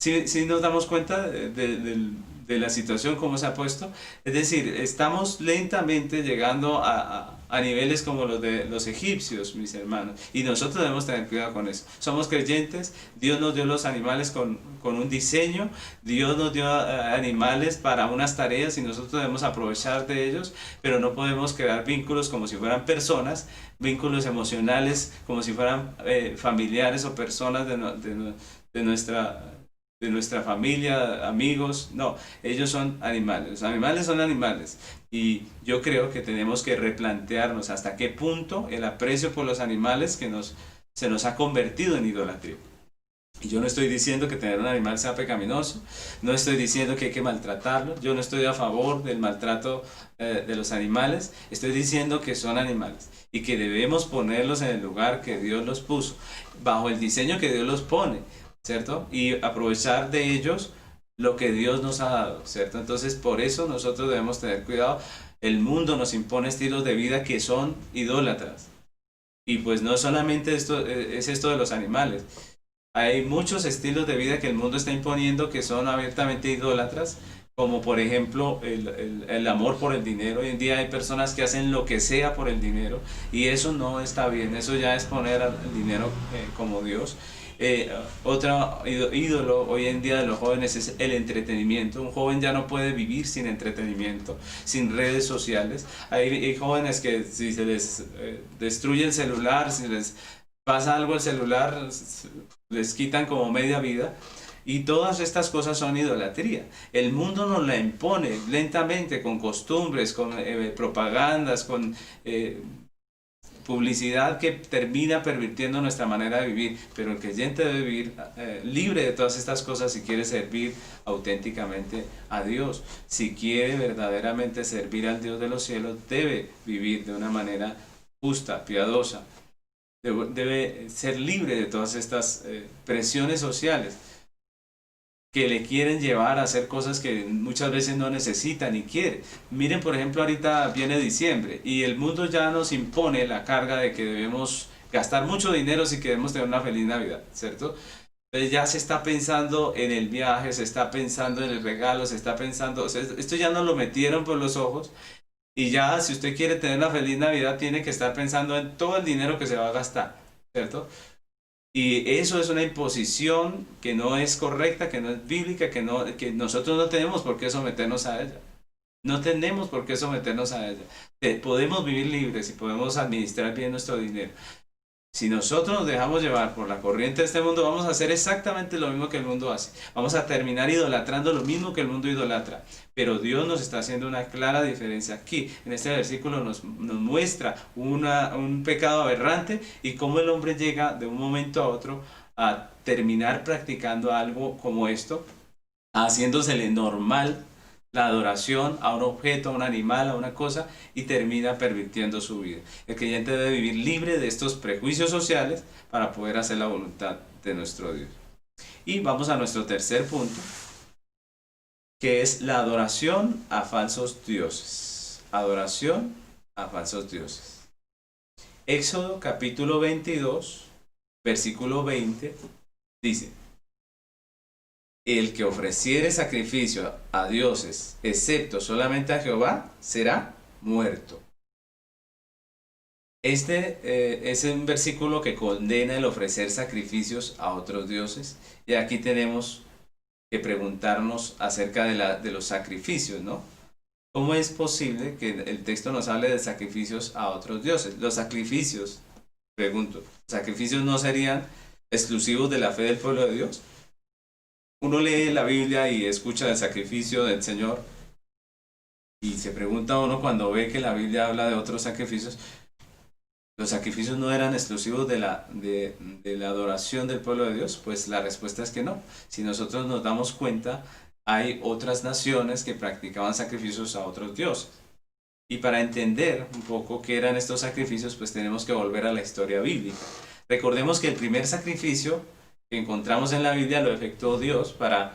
Si nos damos cuenta de la situación como se ha puesto, es decir, estamos lentamente llegando a niveles como los de los egipcios, mis hermanos, y nosotros debemos tener cuidado con eso. Somos creyentes, Dios nos dio los animales con un diseño, Dios nos dio animales para unas tareas y nosotros debemos aprovechar de ellos, pero no podemos crear vínculos como si fueran personas, vínculos emocionales como si fueran familiares o personas de nuestra familia, amigos. No, ellos son animales. Los animales son animales. Y yo creo que tenemos que replantearnos hasta qué punto el aprecio por los animales se nos ha convertido en idolatría. Y yo no estoy diciendo que tener un animal sea pecaminoso, no estoy diciendo que hay que maltratarlo, yo no estoy a favor del maltrato de los animales, estoy diciendo que son animales y que debemos ponerlos en el lugar que Dios los puso, bajo el diseño que Dios los pone, ¿cierto? Y aprovechar de ellos lo que Dios nos ha dado, ¿cierto? Entonces, por eso nosotros debemos tener cuidado. El mundo nos impone estilos de vida que son idólatras. Y pues no solamente esto es esto de los animales. Hay muchos estilos de vida que el mundo está imponiendo que son abiertamente idólatras, como por ejemplo el amor por el dinero. Hoy en día hay personas que hacen lo que sea por el dinero y eso no está bien, eso ya es poner al dinero como Dios. Otro ídolo hoy en día de los jóvenes es el entretenimiento. Un joven ya no puede vivir sin entretenimiento, sin redes sociales. Hay jóvenes que si se les destruye el celular, si les pasa algo al celular, les quitan como media vida. Y todas estas cosas son idolatría. El mundo nos la impone lentamente con costumbres, con propagandas, con publicidad que termina pervirtiendo nuestra manera de vivir, pero el creyente debe vivir libre de todas estas cosas si quiere servir auténticamente a Dios. Si quiere verdaderamente servir al Dios de los cielos, debe vivir de una manera justa, piadosa. Debe ser libre de todas estas presiones sociales que le quieren llevar a hacer cosas que muchas veces no necesita ni quiere. Miren, por ejemplo, ahorita viene diciembre y el mundo ya nos impone la carga de que debemos gastar mucho dinero si queremos tener una feliz Navidad, ¿cierto? Entonces ya se está pensando en el viaje, se está pensando en el regalo, se está pensando, o sea, esto ya nos lo metieron por los ojos y ya si usted quiere tener una feliz Navidad tiene que estar pensando en todo el dinero que se va a gastar, ¿cierto? Y eso es una imposición que no es correcta, que no es bíblica, que nosotros no tenemos por qué someternos a ella. No tenemos por qué someternos a ella. Podemos vivir libres y podemos administrar bien nuestro dinero. Si nosotros nos dejamos llevar por la corriente de este mundo, vamos a hacer exactamente lo mismo que el mundo hace. Vamos a terminar idolatrando lo mismo que el mundo idolatra. Pero Dios nos está haciendo una clara diferencia aquí. En este versículo nos muestra un pecado aberrante y cómo el hombre llega de un momento a otro a terminar practicando algo como esto, haciéndosele normal la adoración a un objeto, a un animal, a una cosa, y termina pervirtiendo su vida. El creyente debe vivir libre de estos prejuicios sociales para poder hacer la voluntad de nuestro Dios. Y vamos a nuestro tercer punto, que es la adoración a falsos dioses. Adoración a falsos dioses. Éxodo capítulo 22, versículo 20, dice: el que ofreciere sacrificio a dioses, excepto solamente a Jehová, será muerto. Este es un versículo que condena el ofrecer sacrificios a otros dioses. Y aquí tenemos que preguntarnos acerca de los sacrificios, ¿no? ¿Cómo es posible que el texto nos hable de sacrificios a otros dioses? Los sacrificios, pregunto, ¿los sacrificios no serían exclusivos de la fe del pueblo de Dios? Uno lee la Biblia y escucha el sacrificio del Señor y se pregunta uno cuando ve que la Biblia habla de otros sacrificios, los sacrificios no eran exclusivos de la adoración del pueblo de Dios, pues la respuesta es que no. Si nosotros nos damos cuenta, hay otras naciones que practicaban sacrificios a otros dioses. Y para entender un poco qué eran estos sacrificios, pues tenemos que volver a la historia bíblica. Recordemos que el primer sacrificio que encontramos en la Biblia lo efectuó Dios para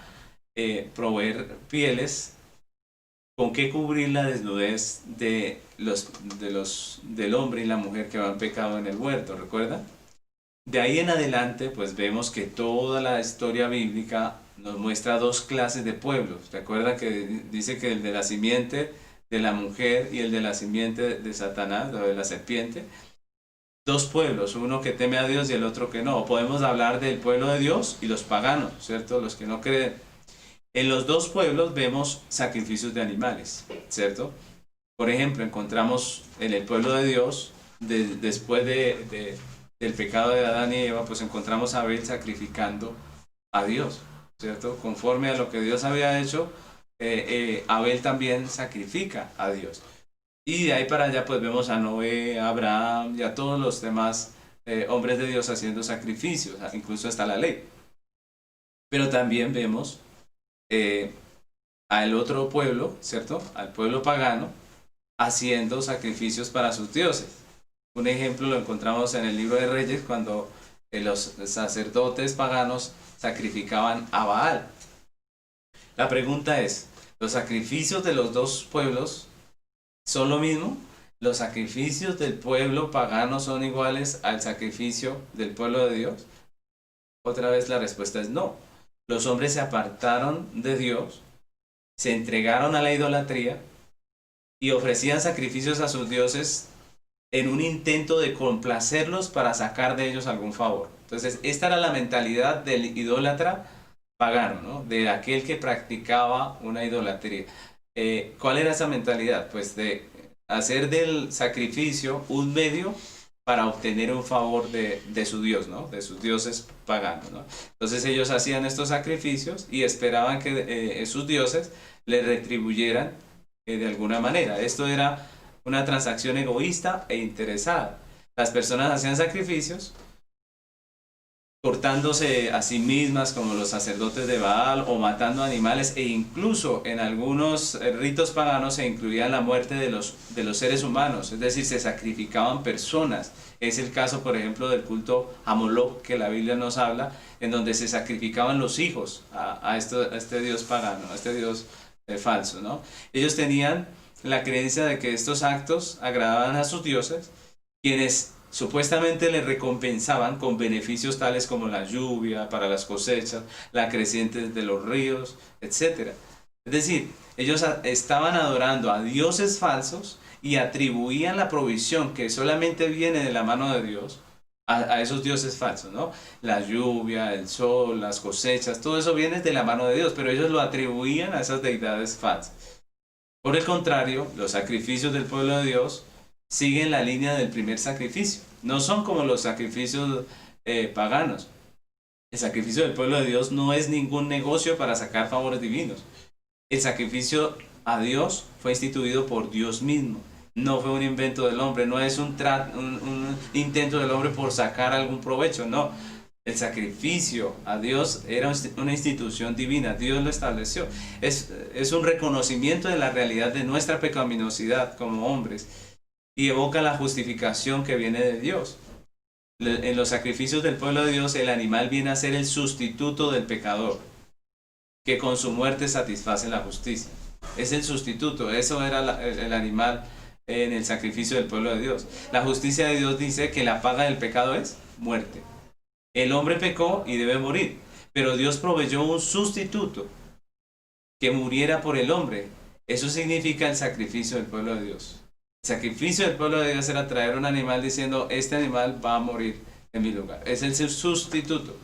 proveer pieles con que cubrir la desnudez del hombre y la mujer que habían pecado en el huerto, ¿recuerda? De ahí en adelante, pues vemos que toda la historia bíblica nos muestra dos clases de pueblos. ¿Recuerda que dice que el de la simiente de la mujer y el de la simiente de Satanás, o de la serpiente? Dos pueblos, uno que teme a Dios y el otro que no. O podemos hablar del pueblo de Dios y los paganos, ¿cierto? Los que no creen. En los dos pueblos vemos sacrificios de animales, ¿cierto? Por ejemplo, encontramos en el pueblo de Dios, después del pecado de Adán y Eva, pues encontramos a Abel sacrificando a Dios, ¿cierto? Conforme a lo que Dios había hecho, Abel también sacrifica a Dios. Y de ahí para allá pues vemos a Noé, a Abraham y a todos los demás hombres de Dios haciendo sacrificios, incluso hasta la ley. Pero también vemos al otro pueblo, ¿cierto? Al pueblo pagano, haciendo sacrificios para sus dioses. Un ejemplo lo encontramos en el libro de Reyes, cuando los sacerdotes paganos sacrificaban a Baal. La pregunta es, ¿los sacrificios de los dos pueblos son lo mismo? ¿Los sacrificios del pueblo pagano son iguales al sacrificio del pueblo de Dios? Otra vez la respuesta es no. Los hombres se apartaron de Dios, se entregaron a la idolatría y ofrecían sacrificios a sus dioses en un intento de complacerlos para sacar de ellos algún favor. Entonces, esta era la mentalidad del idólatra pagano, ¿no? De aquel que practicaba una idolatría. ¿Cuál era esa mentalidad? Pues de hacer del sacrificio un medio para obtener un favor de su Dios, ¿no? De sus dioses paganos, ¿no? Entonces ellos hacían estos sacrificios y esperaban que sus dioses les retribuyeran de alguna manera. Esto era una transacción egoísta e interesada. Las personas hacían sacrificios cortándose a sí mismas como los sacerdotes de Baal o matando animales, e incluso en algunos ritos paganos se incluía la muerte de los seres humanos, es decir, se sacrificaban personas. Es el caso, por ejemplo, del culto a Moloch, que la Biblia nos habla, en donde se sacrificaban los hijos a este dios pagano, a este dios falso, ¿no? Ellos tenían la creencia de que estos actos agradaban a sus dioses, quienes supuestamente le recompensaban con beneficios tales como la lluvia para las cosechas, la creciente de los ríos, etc. Es decir, ellos estaban adorando a dioses falsos y atribuían la provisión que solamente viene de la mano de Dios a esos dioses falsos, ¿no? La lluvia, el sol, las cosechas, todo eso viene de la mano de Dios, pero ellos lo atribuían a esas deidades falsas. Por el contrario, los sacrificios del pueblo de Dios siguen la línea del primer sacrificio. No son como los sacrificios paganos. El sacrificio del pueblo de Dios no es ningún negocio para sacar favores divinos. El sacrificio a Dios fue instituido por Dios mismo. No fue un invento del hombre, no es un intento del hombre por sacar algún provecho, no. El sacrificio a Dios era una institución divina, Dios lo estableció. Es un reconocimiento de la realidad de nuestra pecaminosidad como hombres y evoca la justificación que viene de Dios. En los sacrificios del pueblo de Dios, el animal viene a ser el sustituto del pecador, que con su muerte satisface la justicia. Es el sustituto, eso era el animal en el sacrificio del pueblo de Dios. La justicia de Dios dice que la paga del pecado es muerte. El hombre pecó y debe morir, pero Dios proveyó un sustituto que muriera por el hombre. Eso significa el sacrificio del pueblo de Dios. El sacrificio del pueblo de Dios era traer un animal diciendo, este animal va a morir en mi lugar. Es el sustituto.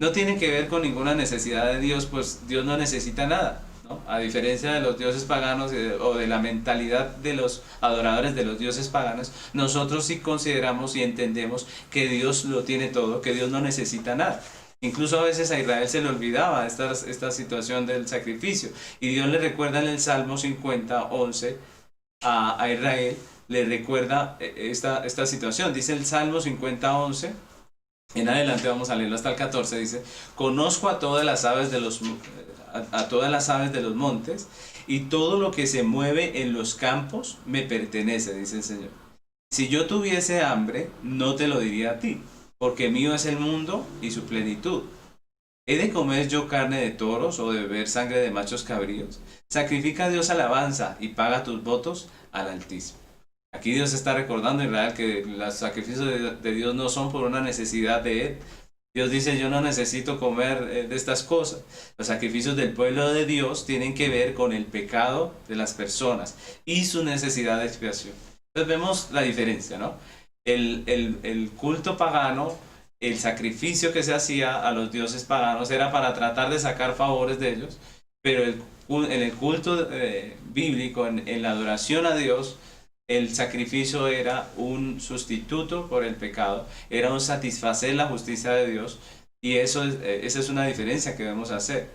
No tiene que ver con ninguna necesidad de Dios, pues Dios no necesita nada, ¿no? A diferencia de los dioses paganos o de la mentalidad de los adoradores de los dioses paganos, nosotros sí consideramos y entendemos que Dios lo tiene todo, que Dios no necesita nada. Incluso a veces a Israel se le olvidaba esta situación del sacrificio. Y Dios le recuerda en el Salmo 50, 11 a Israel le recuerda esta situación. Dice el Salmo 50:11, en adelante vamos a leerlo hasta el 14, dice: conozco a todas las aves a todas las aves de los montes, y todo lo que se mueve en los campos me pertenece, dice el Señor. Si yo tuviese hambre, no te lo diría a ti, porque mío es el mundo y su plenitud. ¿He de comer yo carne de toros o de beber sangre de machos cabríos? Sacrifica a Dios alabanza y paga tus votos al Altísimo. Aquí Dios está recordando a Israel que los sacrificios de Dios no son por una necesidad de Él. Dios dice: yo no necesito comer de estas cosas. Los sacrificios del pueblo de Dios tienen que ver con el pecado de las personas y su necesidad de expiación. Entonces vemos la diferencia, ¿no? El culto pagano, el sacrificio que se hacía a los dioses paganos era para tratar de sacar favores de ellos, pero en el culto bíblico, en la adoración a Dios, el sacrificio era un sustituto por el pecado, era un satisfacer la justicia de Dios, y esa es una diferencia que debemos hacer.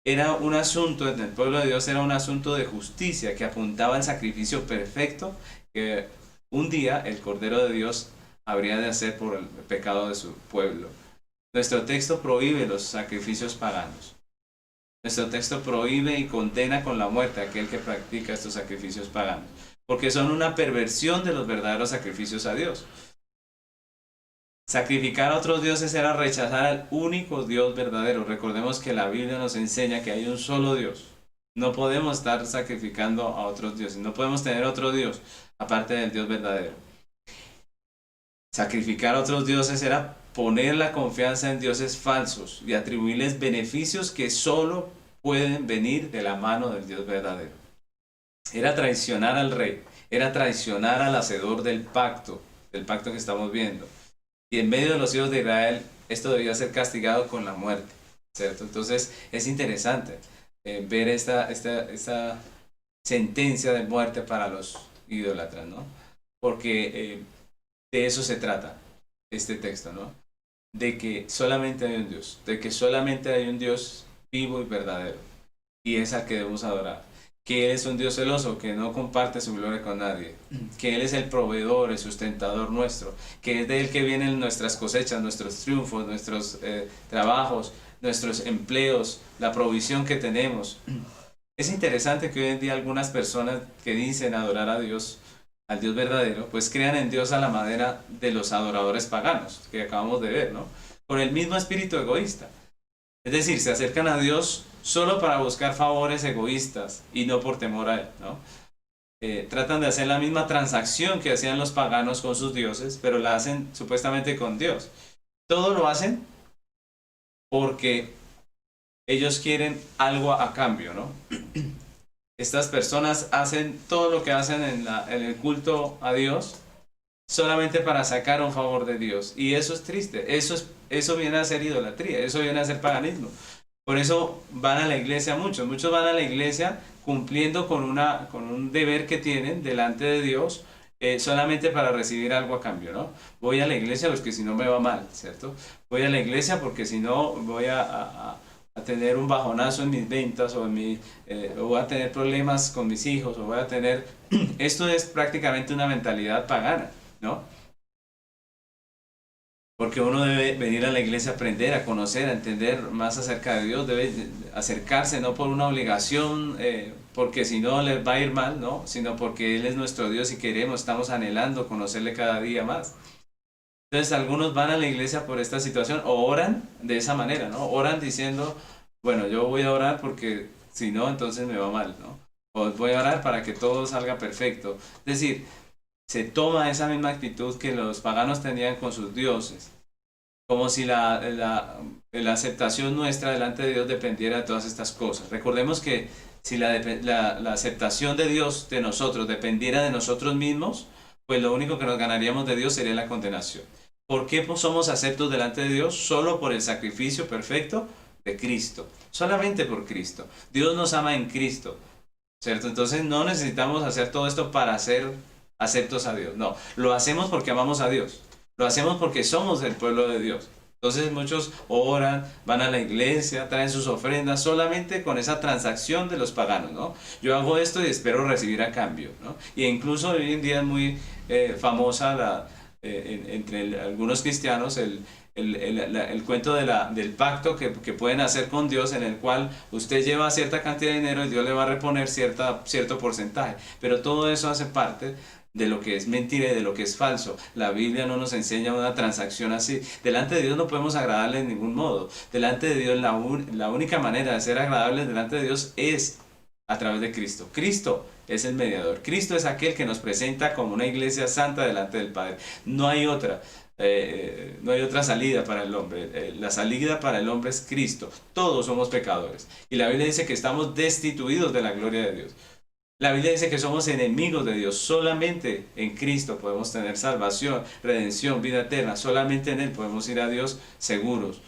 Era un asunto, en el pueblo de Dios era un asunto de justicia que apuntaba al sacrificio perfecto que un día el Cordero de Dios habría de hacer por el pecado de su pueblo. Nuestro texto prohíbe los sacrificios paganos. Nuestro texto prohíbe y condena con la muerte a aquel que practica estos sacrificios paganos, porque son una perversión de los verdaderos sacrificios a Dios. Sacrificar a otros dioses era rechazar al único Dios verdadero. Recordemos que la Biblia nos enseña que hay un solo Dios. No podemos estar sacrificando a otros dioses, no podemos tener otro Dios aparte del Dios verdadero. Sacrificar a otros dioses era poner la confianza en dioses falsos y atribuirles beneficios que solo pueden venir de la mano del Dios verdadero. Era traicionar al rey, era traicionar al hacedor del pacto que estamos viendo. Y en medio de los hijos de Israel, esto debía ser castigado con la muerte, ¿cierto? Entonces es interesante ver esta sentencia de muerte para los idólatras, ¿no? Porque de eso se trata este texto, ¿no? De que solamente hay un Dios, de que solamente hay un Dios vivo y verdadero, y es al que debemos adorar. Que Él es un Dios celoso, que no comparte su gloria con nadie, que Él es el proveedor, el sustentador nuestro, que es de Él que vienen nuestras cosechas, nuestros triunfos, nuestros trabajos, nuestros empleos, la provisión que tenemos. Es interesante que hoy en día algunas personas que dicen adorar a Dios, al Dios verdadero, pues crean en Dios a la manera de los adoradores paganos que acabamos de ver, ¿no? Con el mismo espíritu egoísta. Es decir, se acercan a Dios solo para buscar favores egoístas y no por temor a Él, ¿no? Tratan de hacer la misma transacción que hacían los paganos con sus dioses, pero la hacen supuestamente con Dios. Todo lo hacen porque ellos quieren algo a cambio, ¿no? Estas personas hacen todo lo que hacen en el culto a Dios solamente para sacar un favor de Dios. Y eso es triste, eso viene a ser idolatría, eso viene a ser paganismo. Por eso van a la iglesia muchos van a la iglesia cumpliendo con un deber que tienen delante de Dios, solamente para recibir algo a cambio, ¿no? Voy a la iglesia porque si no me va mal, ¿cierto? Voy a la iglesia porque si no voy a tener un bajonazo en mis ventas, o voy a tener problemas con mis hijos, o voy a tener... Esto es prácticamente una mentalidad pagana, ¿no? Porque uno debe venir a la iglesia a aprender, a conocer, a entender más acerca de Dios, debe acercarse no por una obligación, porque si no les va a ir mal, ¿no? Sino porque Él es nuestro Dios y estamos anhelando conocerle cada día más. Entonces algunos van a la iglesia por esta situación, o oran de esa manera, ¿no? Oran diciendo, bueno, yo voy a orar porque si no, entonces me va mal, ¿no? O voy a orar para que todo salga perfecto. Es decir, se toma esa misma actitud que los paganos tenían con sus dioses, como si la aceptación nuestra delante de Dios dependiera de todas estas cosas. Recordemos que si la aceptación de Dios de nosotros dependiera de nosotros mismos, pues lo único que nos ganaríamos de Dios sería la condenación. ¿Por qué somos aceptos delante de Dios? Solo por el sacrificio perfecto de Cristo, solamente por Cristo. Dios nos ama en Cristo, ¿cierto? Entonces no necesitamos hacer todo esto para ser aceptos a Dios. No, lo hacemos porque amamos a Dios. Lo hacemos porque somos del pueblo de Dios. Entonces muchos oran, van a la iglesia, traen sus ofrendas solamente con esa transacción de los paganos, ¿no? Yo hago esto y espero recibir a cambio, ¿no? Y incluso hoy en día es muy famosa entre algunos cristianos el cuento del pacto que pueden hacer con Dios, en el cual usted lleva cierta cantidad de dinero y Dios le va a reponer cierto porcentaje. Pero todo eso hace parte de lo que es mentira y de lo que es falso. La Biblia no nos enseña una transacción así. Delante de Dios no podemos agradarle de ningún modo. Delante de Dios la única manera de ser agradables delante de Dios es a través de Cristo. Cristo es el mediador. Cristo es aquel que nos presenta como una iglesia santa delante del Padre. No hay otra. No hay otra salida para el hombre. La salida para el hombre es Cristo. Todos somos pecadores. Y la Biblia dice que estamos destituidos de la gloria de Dios. La Biblia dice que somos enemigos de Dios. Solamente en Cristo podemos tener salvación, redención, vida eterna. Solamente en Él podemos ir a Dios seguros.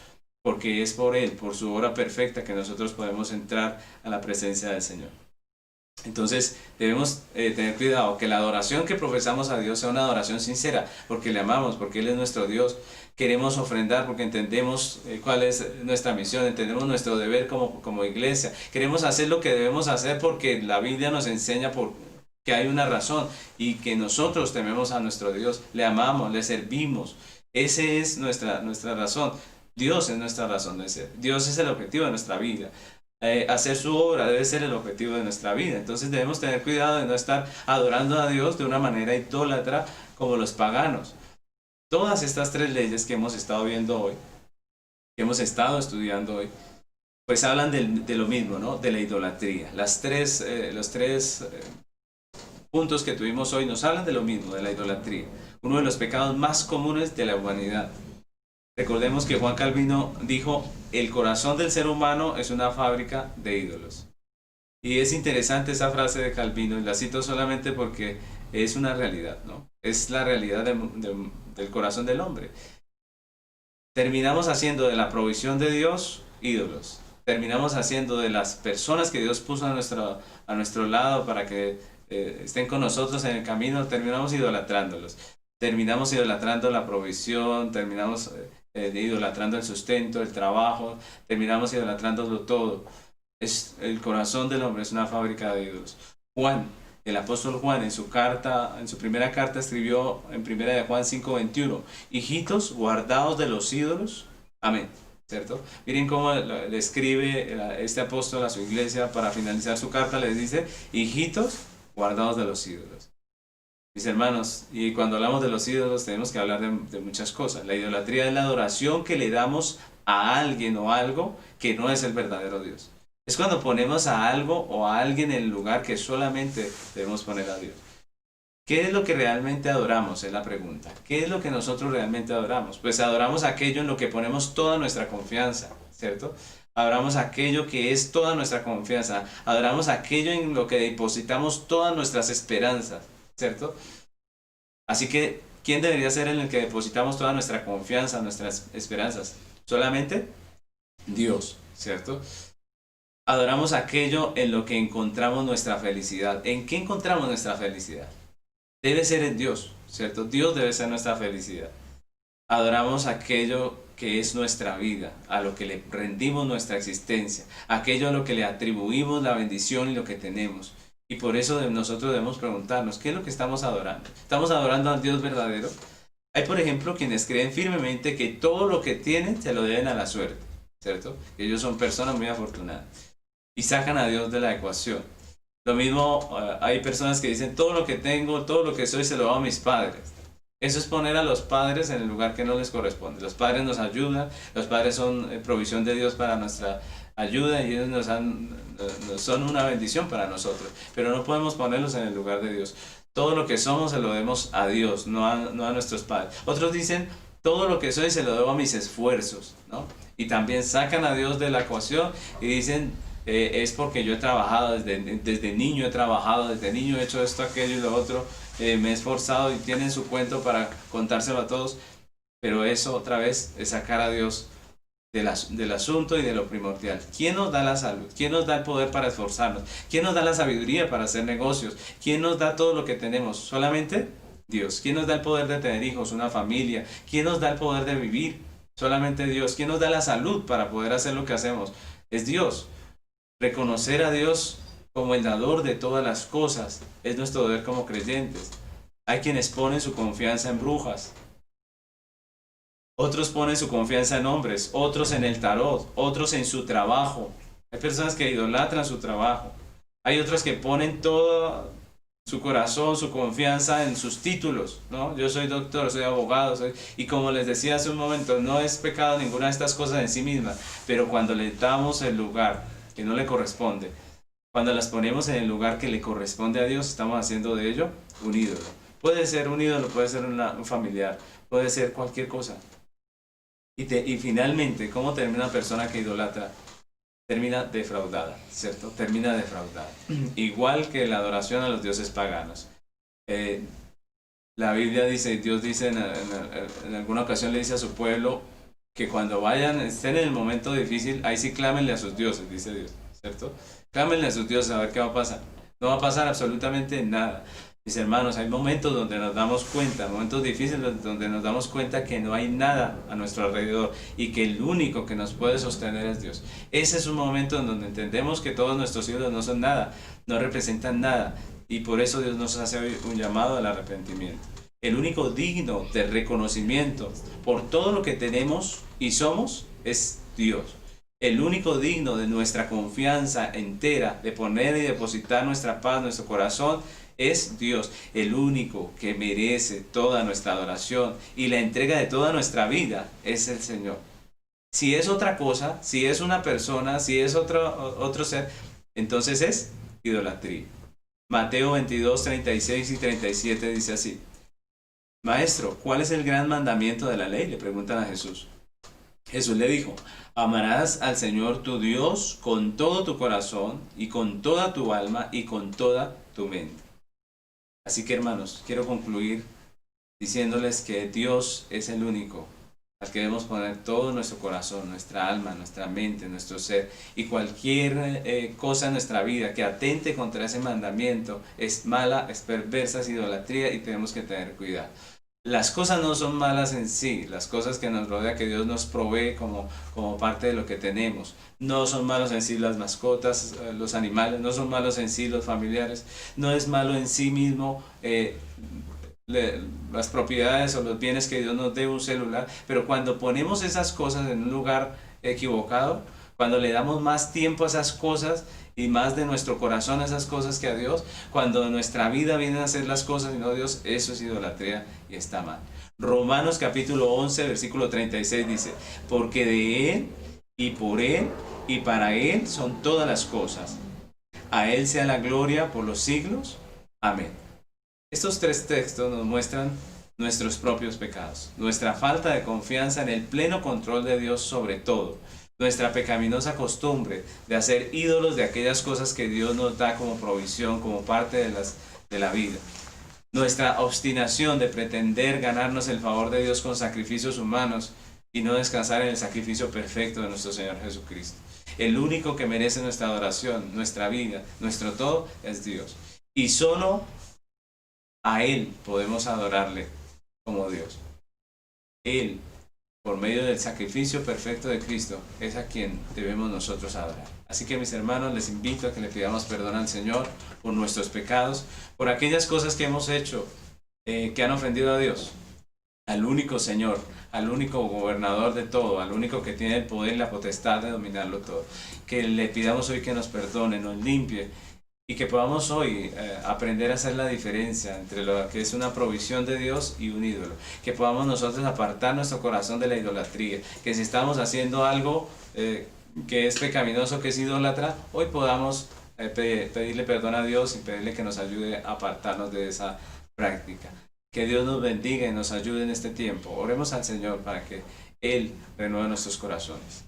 Porque es por Él, por su obra perfecta, que nosotros podemos entrar a la presencia del Señor. Entonces debemos tener cuidado que la adoración que profesamos a Dios sea una adoración sincera, porque le amamos, porque Él es nuestro Dios. Queremos ofrendar porque entendemos cuál es nuestra misión, entendemos nuestro deber como iglesia. Queremos hacer lo que debemos hacer porque la Biblia nos enseña que hay una razón y que nosotros tememos a nuestro Dios, le amamos, le servimos. Esa es nuestra razón. Dios es nuestra razón de ser. Dios es el objetivo de nuestra vida. Hacer su obra debe ser el objetivo de nuestra vida. Entonces debemos tener cuidado de no estar adorando a Dios de una manera idólatra como los paganos. Tres leyes que hemos estado viendo hoy, que hemos estado estudiando hoy, pues hablan de lo mismo, ¿no? De la idolatría. Los tres puntos que tuvimos hoy nos hablan de lo mismo, de la idolatría. Uno de los pecados más comunes de la humanidad. Recordemos que Juan Calvino dijo, el corazón del ser humano es una fábrica de ídolos. Y es interesante esa frase de Calvino, y la cito solamente porque es una realidad, ¿no? Es la realidad del corazón del hombre. Terminamos haciendo de la provisión de Dios ídolos. Terminamos haciendo de las personas que Dios puso a nuestro lado para que estén con nosotros en el camino, terminamos idolatrándolos. Terminamos idolatrando la provisión, terminamos idolatrando el sustento, el trabajo, terminamos idolatrándolo todo. El corazón del hombre es una fábrica de ídolos. Juan, el apóstol Juan, en su primera carta escribió en 1 de Juan 5:21, hijitos guardados de los ídolos. Amén. ¿Cierto? Miren cómo le escribe este apóstol a su iglesia para finalizar su carta, les dice, hijitos guardados de los ídolos. Mis hermanos, y cuando hablamos de los ídolos tenemos que hablar de muchas cosas. La idolatría es la adoración que le damos a alguien o algo que no es el verdadero Dios. Es cuando ponemos a algo o a alguien en el lugar que solamente debemos poner a Dios. ¿Qué es lo que realmente adoramos? Es la pregunta. ¿Qué es lo que nosotros realmente adoramos? Pues adoramos aquello en lo que ponemos toda nuestra confianza, ¿cierto? Adoramos aquello que es toda nuestra confianza. Adoramos aquello en lo que depositamos todas nuestras esperanzas, ¿cierto? Así que, ¿quién debería ser en el que depositamos toda nuestra confianza, nuestras esperanzas? Solamente Dios, ¿cierto? Adoramos aquello en lo que encontramos nuestra felicidad. ¿En qué encontramos nuestra felicidad? Debe ser en Dios, ¿cierto? Dios debe ser nuestra felicidad. Adoramos aquello que es nuestra vida, a lo que le rendimos nuestra existencia, aquello a lo que le atribuimos la bendición y lo que tenemos. Y por eso nosotros debemos preguntarnos, ¿qué es lo que estamos adorando? ¿Estamos adorando al Dios verdadero? Hay, por ejemplo, quienes creen firmemente que todo lo que tienen se lo deben a la suerte, ¿cierto? Ellos son personas muy afortunadas y sacan a Dios de la ecuación. Lo mismo, hay personas que dicen, todo lo que tengo, todo lo que soy se lo doy a mis padres. Eso es poner a los padres en el lugar que no les corresponde. Los padres nos ayudan, los padres son provisión de Dios para nuestra ayuda y ellos son una bendición para nosotros. Pero no podemos ponerlos en el lugar de Dios. Todo lo que somos se lo debemos a Dios, no a nuestros padres. Otros dicen, todo lo que soy se lo debo a mis esfuerzos, ¿no? Y también sacan a Dios de la ecuación y dicen, es porque yo he trabajado, desde niño he trabajado, desde niño he hecho esto, aquello y lo otro, me he esforzado, y tienen su cuento para contárselo a todos, pero eso otra vez es sacar a Dios del asunto y de lo primordial. ¿Quién nos da la salud? ¿Quién nos da el poder para esforzarnos? ¿Quién nos da la sabiduría para hacer negocios? ¿Quién nos da todo lo que tenemos? Solamente Dios. ¿Quién nos da el poder de tener hijos, una familia? ¿Quién nos da el poder de vivir? Solamente Dios. ¿Quién nos da la salud para poder hacer lo que hacemos? Es Dios. Reconocer a Dios como el dador de todas las cosas es nuestro deber como creyentes. Hay quienes ponen su confianza en brujas, otros ponen su confianza en hombres, otros en el tarot, otros en su trabajo. Hay personas que idolatran su trabajo. Hay otros que ponen todo su corazón, su confianza en sus títulos, ¿no? Yo soy doctor, soy abogado, y como les decía hace un momento, no es pecado ninguna de estas cosas en sí misma, pero cuando le damos el lugar que no le corresponde, cuando las ponemos en el lugar que le corresponde a Dios, estamos haciendo de ello un ídolo. Puede ser un ídolo, puede ser un familiar, puede ser cualquier cosa. Y finalmente, ¿cómo termina una persona que idolatra? Termina defraudada, ¿cierto? Termina defraudada. Igual que la adoración a los dioses paganos. La Biblia dice, Dios dice en alguna ocasión le dice a su pueblo que cuando vayan, estén en el momento difícil, ahí sí clámenle a sus dioses, dice Dios, ¿cierto? Clámenle a sus dioses a ver qué va a pasar. No va a pasar absolutamente nada. Mis hermanos, hay momentos donde nos damos cuenta, momentos difíciles donde nos damos cuenta que no hay nada a nuestro alrededor y que el único que nos puede sostener es Dios. Ese es un momento en donde entendemos que todos nuestros ídolos no son nada, no representan nada, y por eso Dios nos hace hoy un llamado al arrepentimiento. El único digno de reconocimiento por todo lo que tenemos y somos es Dios. El único digno de nuestra confianza entera, de poner y depositar nuestra paz, nuestro corazón, es Dios. El único que merece toda nuestra adoración y la entrega de toda nuestra vida es el Señor. Si es otra cosa, si es una persona, si es otro ser, entonces es idolatría. Mateo 22, 36 y 37 dice así: Maestro, ¿cuál es el gran mandamiento de la ley?, le preguntan a Jesús. Jesús le dijo: amarás al Señor tu Dios con todo tu corazón y con toda tu alma y con toda tu mente. Así que, hermanos, quiero concluir diciéndoles que Dios es el único al que debemos poner todo nuestro corazón, nuestra alma, nuestra mente, nuestro ser, y cualquier cosa en nuestra vida que atente contra ese mandamiento es mala, es perversa, es idolatría, y tenemos que tener cuidado. Las cosas no son malas en sí, las cosas que nos rodea, que Dios nos provee como parte de lo que tenemos. No son malos en sí las mascotas, los animales, no son malos en sí los familiares, no es malo en sí mismo las propiedades o los bienes que Dios nos dé, un celular, pero cuando ponemos esas cosas en un lugar equivocado, cuando le damos más tiempo a esas cosas y más de nuestro corazón a esas cosas que a Dios, cuando nuestra vida viene a hacer las cosas y no Dios, eso es idolatría y está mal. Romanos capítulo 11, versículo 36 dice: porque de Él y por Él y para Él son todas las cosas. A Él sea la gloria por los siglos. Amén. Estos tres textos nos muestran nuestros propios pecados, nuestra falta de confianza en el pleno control de Dios sobre todo, nuestra pecaminosa costumbre de hacer ídolos de aquellas cosas que Dios nos da como provisión, como parte de la vida, nuestra obstinación de pretender ganarnos el favor de Dios con sacrificios humanos y no descansar en el sacrificio perfecto de nuestro Señor Jesucristo. El único que merece nuestra adoración, nuestra vida, nuestro todo es Dios. Y solo a Él podemos adorarle como Dios. Él, por medio del sacrificio perfecto de Cristo, es a quien debemos nosotros adorar. Así que, mis hermanos, les invito a que le pidamos perdón al Señor por nuestros pecados, por aquellas cosas que hemos hecho que han ofendido a Dios, al único Señor, al único gobernador de todo, al único que tiene el poder y la potestad de dominarlo todo. Que le pidamos hoy que nos perdone, nos limpie, y que podamos hoy aprender a hacer la diferencia entre lo que es una provisión de Dios y un ídolo. Que podamos nosotros apartar nuestro corazón de la idolatría. Que si estamos haciendo algo que es pecaminoso, que es idólatra, hoy podamos pedirle perdón a Dios y pedirle que nos ayude a apartarnos de esa práctica. Que Dios nos bendiga y nos ayude en este tiempo. Oremos al Señor para que Él renueve nuestros corazones.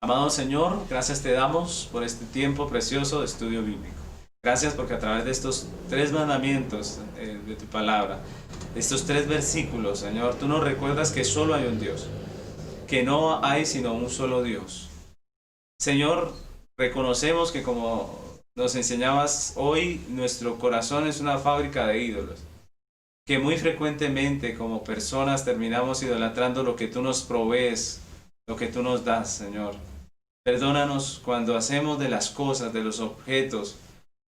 Amado Señor, gracias te damos por este tiempo precioso de estudio bíblico. Gracias porque a través de estos tres mandamientos de tu palabra, estos tres versículos, Señor, tú nos recuerdas que solo hay un Dios, que no hay sino un solo Dios. Señor, reconocemos que, como nos enseñabas hoy, nuestro corazón es una fábrica de ídolos, que muy frecuentemente como personas terminamos idolatrando lo que tú nos provees, lo que tú nos das, Señor. Perdónanos cuando hacemos de las cosas, de los objetos,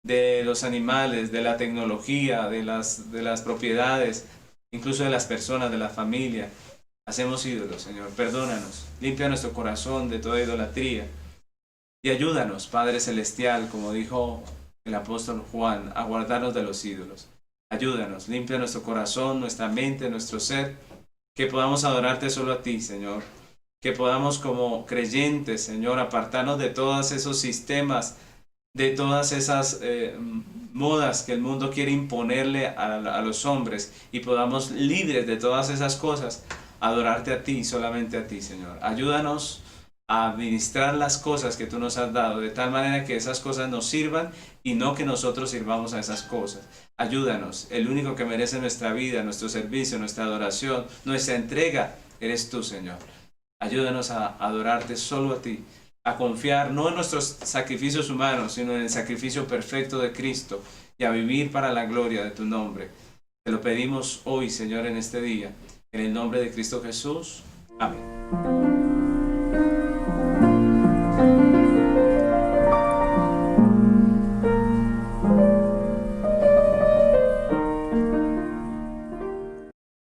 de los animales, de la tecnología, de las propiedades, incluso de las personas, de la familia. Hacemos ídolos, Señor. Perdónanos. Limpia nuestro corazón de toda idolatría. Y ayúdanos, Padre Celestial, como dijo el apóstol Juan, a guardarnos de los ídolos. Ayúdanos, limpia nuestro corazón, nuestra mente, nuestro ser, que podamos adorarte solo a ti, Señor. Que podamos como creyentes, Señor, apartarnos de todos esos sistemas, de todas esas modas que el mundo quiere imponerle a los hombres, y podamos, libres de todas esas cosas, adorarte a ti, solamente a ti, Señor. Ayúdanos a administrar las cosas que tú nos has dado, de tal manera que esas cosas nos sirvan y no que nosotros sirvamos a esas cosas. Ayúdanos, el único que merece nuestra vida, nuestro servicio, nuestra adoración, nuestra entrega, eres tú, Señor. Ayúdanos a adorarte solo a ti, a confiar no en nuestros sacrificios humanos, sino en el sacrificio perfecto de Cristo, y a vivir para la gloria de tu nombre. Te lo pedimos hoy, Señor, en este día, en el nombre de Cristo Jesús. Amén.